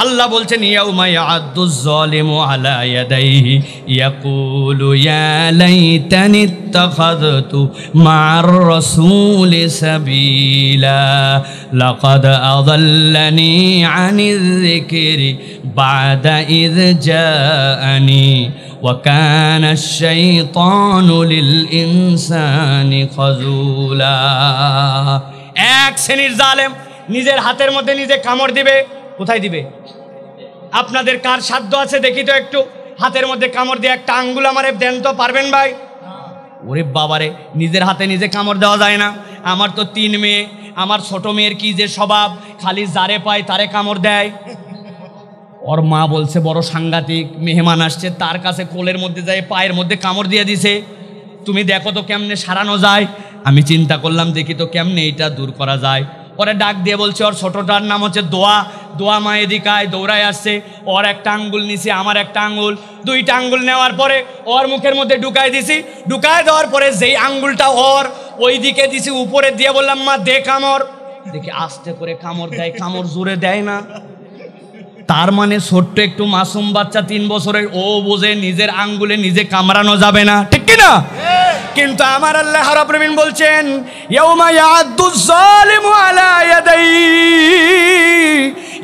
আল্লাহ বলছেন, ইয়াউমা ইয়া'আদ্দুজ যালিমু আলা ইয়াদাইহি ইয়াকুলু ইয়া লাইতানি ইত্তাখাযতু মা'আর রাসূলি সাবিলা লাকাদ আযাল্লানি আনিয যিকরি বা'দা ইয জাআনি وَكَانَ الشَّيْطَانُ لِلْإِنسَانِ خَذُولًا। এক শ্রেণীর জালেম নিজের হাতের মধ্যে নিজে কামড় দিবে। কোথায় দিবে? আপনাদের কার সাধ্য আছে দেখি তো একটু হাতের মধ্যে কামড় দিয়ে একটা আঙ্গুল আমারে দেন তো, পারবেন ভাই? ওরে বাবারে, নিজের হাতে নিজে কামড় দেওয়া যায় না। আমার তো 3 মেয়ে, আমার ছোট মেয়ের কি যে স্বভাব, খালি যারে পায় তারে কামড় দেয়। ওর মা বলছে বড় সাংঘাতিক, মেহমান আসছে, তার কাছে কোলের মধ্যে যায় পায়ের মধ্যে কামড় দিয়ে দিছে। তুমি দেখো তো কেমনে সারানো যায়। আমি চিন্তা করলাম দেখি তো কেমনে এটা দূর করা যায়। পরে ডাক দিয়ে বলছে, ওর ছোটটার নাম হচ্ছে দোয়া। দোয়া মা এদিকায় দৌড়ায় আসছে, ওর একটা আঙ্গুল নিছি, আমার একটা আঙ্গুল, 2টা আঙ্গুল নেওয়ার পরে ওর মুখের মধ্যে ঢুকায় দিছি। ঢুকায় দেওয়ার পরে যেই আঙ্গুলটা ওর ওই দিকে দিছি, উপরে দিয়ে বললাম, মা দে কামড়। দেখি আস্তে করে কামড় দেয়, কামড় জোরে দেয় না। তার মানে ছোট্ট একটু মাসুম বাচ্চা 3 বছরের, ও বোঝে নিজের আঙ্গুলে নিজে কামড়ানো যাবে না, ঠিক কি না? কিন্তু আমার আল্লাহ রাব্বুল আলামিন বলছেন, ইয়াউমা ইয়া'আদ্দুজ যালিমু আলা ইয়াদাইহি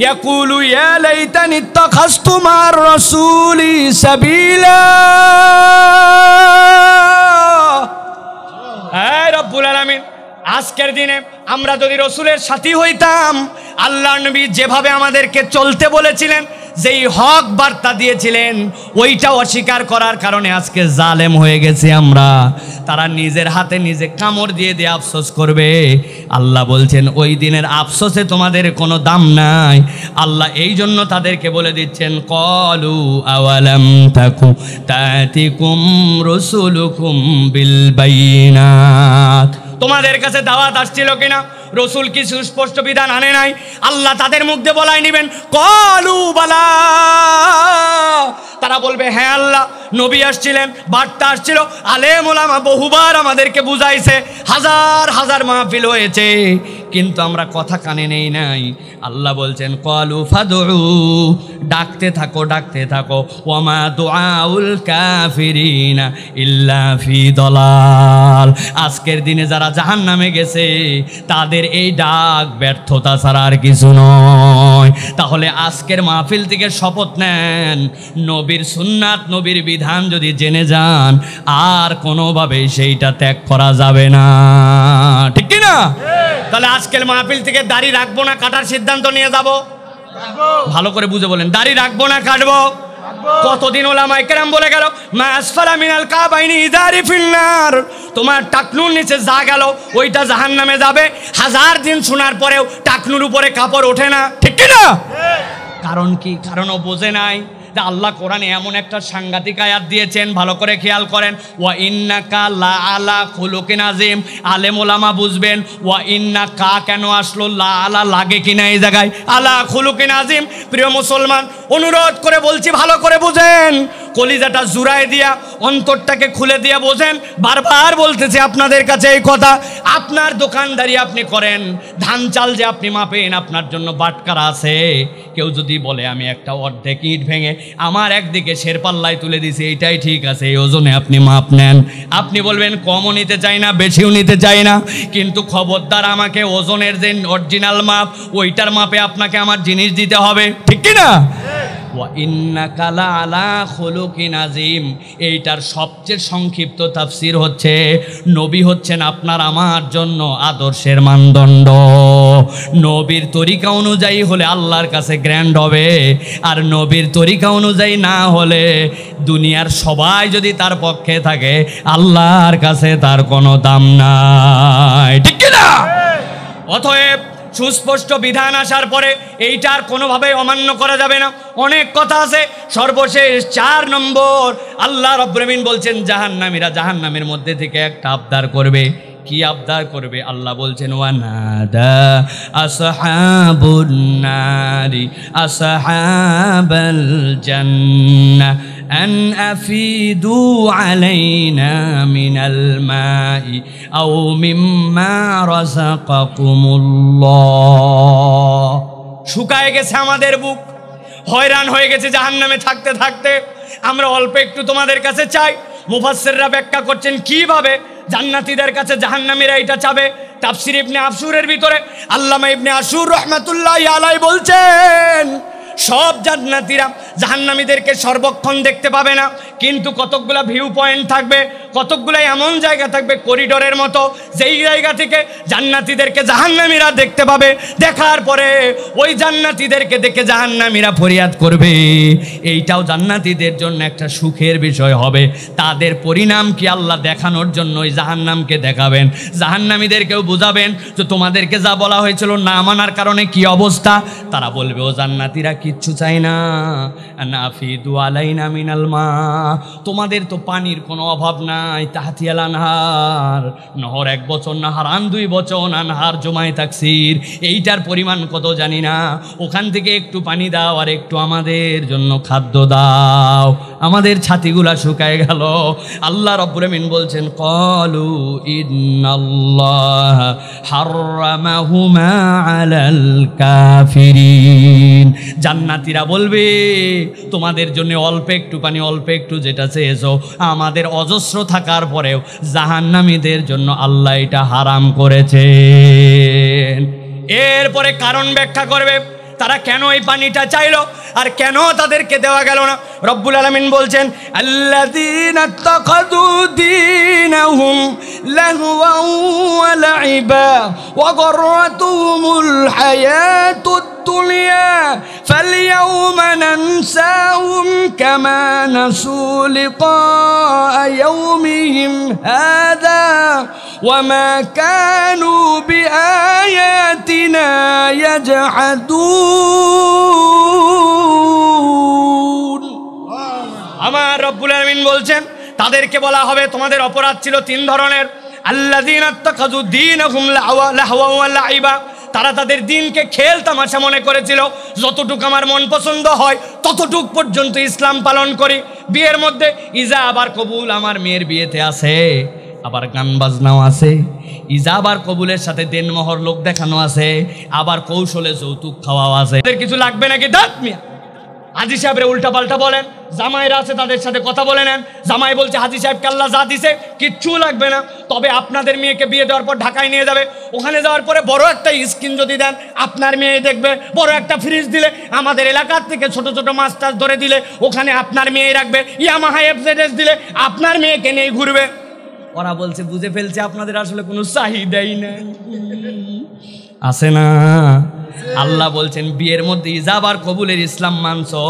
ইয়াকুলু ইয়া লাইতানি ইত্তাখাযতু মা'আর রাসূলি সাবিলা। হে রব্বুল আলামিন, আজকের দিনে আমরা যদি রসুলের সাথী হইতাম, আল্লাহ নবী যেভাবে আমাদেরকে চলতে বলেছিলেন, যেই হক বার্তা দিয়েছিলেন, ওইটা অস্বীকার করার কারণে আজকে জালেম হয়ে গেছি আমরা। তারা নিজের হাতে নিজে কামড় দিয়ে দিয়ে আফসোস করবে। আল্লাহ বলছেন, ওই দিনের আফসোসে তোমাদের কোনো দাম নাই। আল্লাহ এই জন্য তাদেরকে বলে দিচ্ছেন, ক্বালু আওয়ালাম তাকু তাতিকুম রাসূলুকুম বিল বাইনাত, তোমাদের কাছে দাওয়াত আসছিল কিনা? রসুল কি সুস্পষ্ট বিধান আনে নাই? আল্লাহ তাদের মুখ দিয়ে বলাই নিবেন, ক্বালু বালা। তারা বলবে, হ্যাঁ আল্লাহ, নবী আসছিলেন, বার্তা আসছিল, আলেম ওলামা বহুবার আমাদেরকে বুঝাইছে, হাজার হাজার মাহফিল হয়েছে, কিন্তু আমরা কথা কানে নেই নাই। আল্লাহ বলছেন, ক্বালু ফাদউ, ডাকতে থাকো ডাকতে থাকো, ওয়ামা দুআউল কাফিরিনা ইল্লা ফি দালাল। আজকের দিনে যারা জাহান্নামে গেছে, তাদের এই ডাক ব্যর্থতা ছাড়া আর কিছু নয়। তাহলে আজকের মাহফিল থেকে শপথ নেন, নবীর সুন্নাত, নবীর বিধান যদি জেনে যান, আর কোনোভাবেই সেইটা ত্যাগ করা যাবে না, ঠিক কি না? তাহলে আজকের মাহফিল থেকে দাড়ি রাখবো না কাটার সিদ্ধান্ত নিয়ে যাব। ভালো করে বুঝে বলেন, দাড়ি রাখবো না কাটবো? কতদিন ওলামায়ে কেরাম বলে গেল, মা আসফালা মিনাল কাবাইনি ইযারি ফিন্নার, তোমার টাকনুর নিচে যা গেল ওইটা জাহান্নামে যাবে। 1000 দিন শোনার পরেও টাকনুর উপরে কাপড় ওঠে না, ঠিক কি না? কারণ কি? কারণ ও বোঝে নাই যে আল্লাহ কোরআনে এমন একটা সাংঘাতিক আয়াত দিয়েছেন, ভালো করে খেয়াল করেন, ওয়া ইন্নাকা লা আলা খুলুকিন আযীম। আলেম ওলামা বুঝবেন, ওয়া ইন্নাকা কেন আসলো, লা আলা লাগে কিনা এই জায়গায়, আলা খুলুকিন আযীম। প্রিয় মুসলমান, অনুরোধ করে বলছি, ভালো করে বুঝেন, কলিজাটা জুড়ায় দিয়া, অন্তরটাকে খুলে দিয়ে বোঝেন। বারবার বলতেছি আপনাদের কাছে এই কথা। আপনার দোকানদারি আপনি করেন, ধান চাল যে আপনি মাপেন, আপনার জন্য বাটকারা আছে। কেউ যদি বলে আমি একটা অর্ধেক ইট ভেঙে আমার একদিকে শেরপাল্লায় তুলে দিছি, এইটাই ঠিক আছে, এই ওজনে আপনি মাপ নেন। আপনি বলবেন কমও নিতে চাই না, বেশিও নিতে চাই না, কিন্তু খবরদার আমাকে ওজনের যে অরিজিনাল মাপ, ওইটার মাপে আপনাকে আমার জিনিস দিতে হবে, ঠিক কি না? ওয়া ইন্নাকা লাআলা খুলুকিন আযীম। এইটার সবচেয়ে সংক্ষিপ্ত তাফসীর হচ্ছে নবী হচ্ছেন আপনার আমার জন্য আদর্শের মানদণ্ড। নবীর তরিকা অনুযায়ী হলে আল্লাহর কাছে গ্র্যান্ড হবে, আর নবীর তরিকা অনুযায়ী না হলে দুনিয়ার সবাই যদি তার পক্ষে থাকে আল্লাহর কাছে তার কোনো দাম নাই, ঠিক কি না? অতএব সুস্পষ্ট বিধান আসার পরে এইটার কোনোভাবে অমান্য করা যাবে না। অনেক কথা আছে। সর্বশেষ 4 নম্বর আল্লাহ রাব্বুল আমিন বলছেন জাহান্নামীরা জাহান্নামের মধ্যে থেকে একটা আবদার করবে। কি আবদার করবে? আল্লাহ বলছেন ওয়ানাদা আসহাবুন নারি আসহাবাল জান্নাহ আন আফিদু আলাইনা মিনাল মাই আও মিম্মা রাযাকাকুমুল্লাহ। শুকায় গেছে আমাদের বুক, হয়রান হয়ে গেছে জাহান্নামে থাকতে থাকতে। আমরা অল্প একটু তোমাদের কাছে চাই। মুফাসসিররা ব্যাখ্যা করছেন কিভাবে জান্নাতীদের কাছে জাহান্নামীরা এটা চাবে। তাফসীর ইবনে আশুরের ভিতরে আল্লামা ইবনে আশুর রাহমাতুল্লাহি আলাইহি বলছেন সব জান্নাতীরা জাহান্নামীদেরকে সর্বক্ষণ দেখতে পাবে না, কিন্তু কতকগুলা ভিউ পয়েন্ট থাকবে, কতকগুলো এমন জায়গা থাকবে করিডোরের মতো, যেই জায়গা থেকে জান্নাতীদেরকে জাহান্নামীরা দেখতে পাবে। দেখার পরে ওই জান্নাতীদেরকে দেখে জাহান্নামীরা ফরিয়াদ করবে। এইটাও জান্নাতীদের জন্য একটা সুখের বিষয় হবে। তাদের পরিণাম কি আল্লাহ দেখানোর জন্য ওই জাহান্নামকে দেখাবেন, জাহান্নামীদেরকেও বুঝাবেন যে তোমাদেরকে যা বলা হয়েছিল না মানার কারণে কি অবস্থা। তারা বলবে ও জান্নাতীরা কিচ্ছু চাই না, নাফিদু আলাইনা মিনাল মা, তোমাদের তো পানির কোনো অভাব নাই। তাহতিয়াল আনহার, নহর 1 বচন, নাহারান 2 বচন, আনহার জমায় তাকসির, এইটার পরিমাণ কত জানি না। ওখান থেকে একটু পানি দাও আর একটু আমাদের জন্য খাদ্য দাও। আমাদের ছাতিগুলা শুকায় গেল। আল্লাহ রাব্বুল আমিন বলছেন ক্বালু ইন্নাল্লাহ হাররামাহুমা আলাল কাফিরিন। জান্নাতীরা বলবে তোমাদের জন্য অল্প একটু পানি, অল্প একটু যেটা চেয়েছো, আমাদের অজস্র থাকার পরেও জাহান্নামীদের জন্য আল্লাহ এটা হারাম করেছেন। এরপরে কারণ ব্যাখ্যা করবে তারা কেন এই পানিটা চাইলো আর কেন তাদেরকে দেওয়া গেল না। রব্বুল আলামিন বলছেন আল্লাযীনা ইত্তাখাযু দীনাহুম লাহওয়ান ওয়া লাইবা ওয়া গররাতুহুমুল হায়াতুদ দুনিয়া ফালইয়াউমা নানসাহুম কামা নাসু লিকা ইয়াউমিহিম হাযা ওয়া মা কানু বিআয়াতিনা ইয়াজহাদুন। আমার রব্বুল আলামিন বলছেন তাদেরকে বলা হবে তোমাদের অপরাধ ছিল 3 ধরনের। আল্লাযীনা ইত্তাখাযু দীনাহুম লাহওয়ান ওয়া লাইবা, তারা তাদের দিনকে খেল তামাশা মনে করেছিল। যতটুকু আমার মন পছন্দ হয় ততটুক পর্যন্ত ইসলাম পালন করি। বিয়ের মধ্যে ইজাব আর কবুল আমার মেয়ের বিয়েতে আছে, আবার গান বাজনাও আছে। ইজাব আর কবুলের সাথে দেনমোহর লোক দেখানো আছে, আবার কৌশলে যৌতুক খাওয়াও আছে। এদের কিছু লাগবে নাকি? দাঁত মিয়া হাজি সাহেবরে উল্টা পাল্টা বলেন, জামাইরা আছে তাদের সাথে কথা বলে নেন। জামাই বলছে হাজি সাহেবকে আল্লাহ যা দিছে কিচ্ছু লাগবে না, তবে আপনাদের মেয়েকে বিয়ে দেওয়ার পর ঢাকায় নিয়ে যাবে। ওখানে যাওয়ার পরে বড় একটা স্ক্রিন যদি দেন আপনার মেয়ে দেখবে, বড় একটা ফ্রিজ দিলে, আমাদের এলাকার থেকে ছোট ছোট মাছ টাছ ধরে দিলে ওখানে আপনার মেয়ে রাখবে, ইয়ামাহা এফজেডএস দিলে আপনার মেয়েকে নিয়ে ঘুরবে। ওরা বলছে বুঝে ফেলছে আপনাদের আসলে কোনো চাহিদাই নাই, আছে না? আল্লাহ বলছেন বিয়ের মধ্যে ইজাব আর কবুলের ইসলাম মানছো,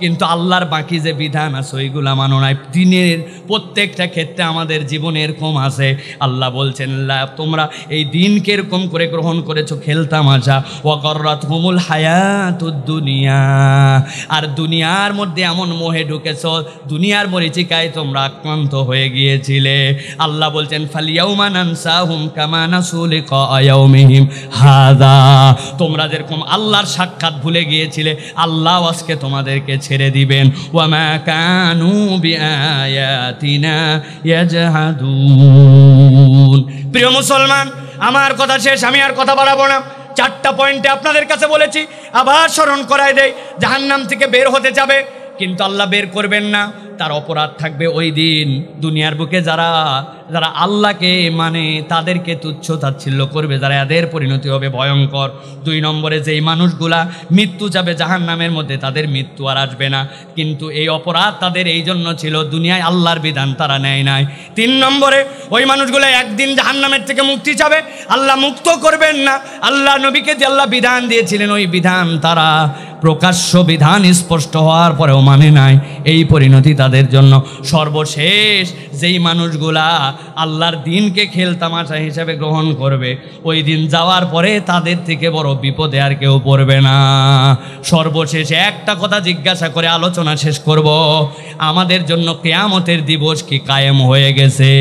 কিন্তু আল্লাহর বাকি যে বিধান আছে ওইগুলা মানো নাই। দিনের প্রত্যেকটা ক্ষেত্রে আমাদের জীবনে এরকম আছে। আল্লাহ বলছেন তোমরা এই দিনকে এরকম করে গ্রহণ করেছো খেলতামাশা, ওয়া গররাতহুমুল হায়াতুদ দুনিয়া, আর দুনিয়ার মধ্যে এমন মোহে ঢুকেছো, দুনিয়ার মরিচিকায় তোমরা আক্রান্ত হয়ে গিয়েছিলে। আল্লাহ বলছেন ফালইয়াউমা নানসাহুম কামা নাসু লিকা ইয়াউমিহিম হাযা, তোমরা যেরকম আল্লাহর সাক্ষাৎ ভুলে গিয়েছিলে আল্লাহ আজকে তোমাদেরকে ছেড়ে দিবেন। ওয়া মা কানু বিআয়াতিনা ইয়াজহাদুন। প্রিয় মুসলমান, আমার কথা শেষ, আমি আর কথা বাড়াবো না। 4টা পয়েন্টে আপনাদের কাছে বলেছি, আবার স্মরণ করায় দেই। জাহান্নাম থেকে বের হতে যাবে কিন্তু আল্লাহ বের করবেন না। তার অপরাধ থাকবে ওই দিন দুনিয়ার বুকে যারা যারা আল্লাহকে মানে তাদেরকে তুচ্ছ তাচ্ছিল্য করবে, যারা এদের পরিণতি হবে ভয়ঙ্কর। 2 নম্বরে যেই মানুষগুলা মৃত্যু যাবে জাহান্নামের মধ্যে, তাদের মৃত্যু আর আসবে না, কিন্তু এই অপরাধ তাদের এই জন্য ছিল দুনিয়ায় আল্লাহর বিধান তারা নেয় নাই। 3 নম্বরে ওই মানুষগুলো একদিন জাহান্নামের থেকে মুক্তি চাবে, আল্লাহ মুক্ত করবেন না। আল্লাহ নবীকে যে আল্লাহ বিধান দিয়েছিলেন ওই বিধান তারা প্রকাশ্য বিধান স্পষ্ট হওয়ার পরেও মানে নাই, এই পরিণতি তাদের জন্য। সর্বশেষ যেই মানুষগুলা আল্লাহর দিনকে খেলতামাশা হিসেবে গ্রহণ করবে, ওই দিন যাওয়ার পরে তাদের থেকে বড় বিপদে আর কেউ পড়বে না। সর্বশেষ একটা কথা জিজ্ঞাসা করে আলোচনা শেষ করব, আমাদের জন্য কিয়ামতের দিবস কি কায়েম হয়ে গেছে?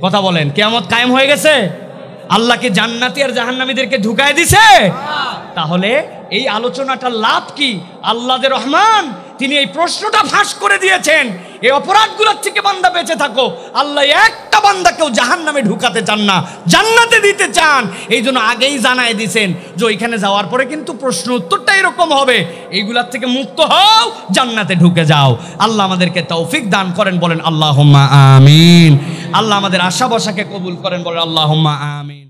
কথা বলেন, কিয়ামত কায়েম হয়ে গেছে? আল্লাহকে জান্নাতি আর জাহান্নামীদেরকে ঢুকায় দিছে? তাহলে এই আলোচনাটার লাভ কি? আল্লাহ যে রহমান, তিনি এই প্রশ্নটা ফাঁস করে দিয়েছেন, এই অপরাধগুলোর থেকে বান্দা বেঁচে থাকো। আল্লাহ একটা বান্দাকেও জাহান্নামে ঢুকাতে চান না, জান্নাতে দিতে চান। এই জন্য আগেই জানায় দিয়েছেন যে ওইখানে যাওয়ার পরে কিন্তু প্রশ্ন উত্তরটা এরকম হবে, এইগুলার থেকে মুক্ত হও, জান্নাতে ঢুকে যাও। আল্লাহ আমাদেরকে তৌফিক দান করেন, বলেন আল্লাহুম্মা আমিন। আল্লাহ আমাদের আশা বসাকে কবুল করেন, বলেন আল্লাহুম্মা আমিন।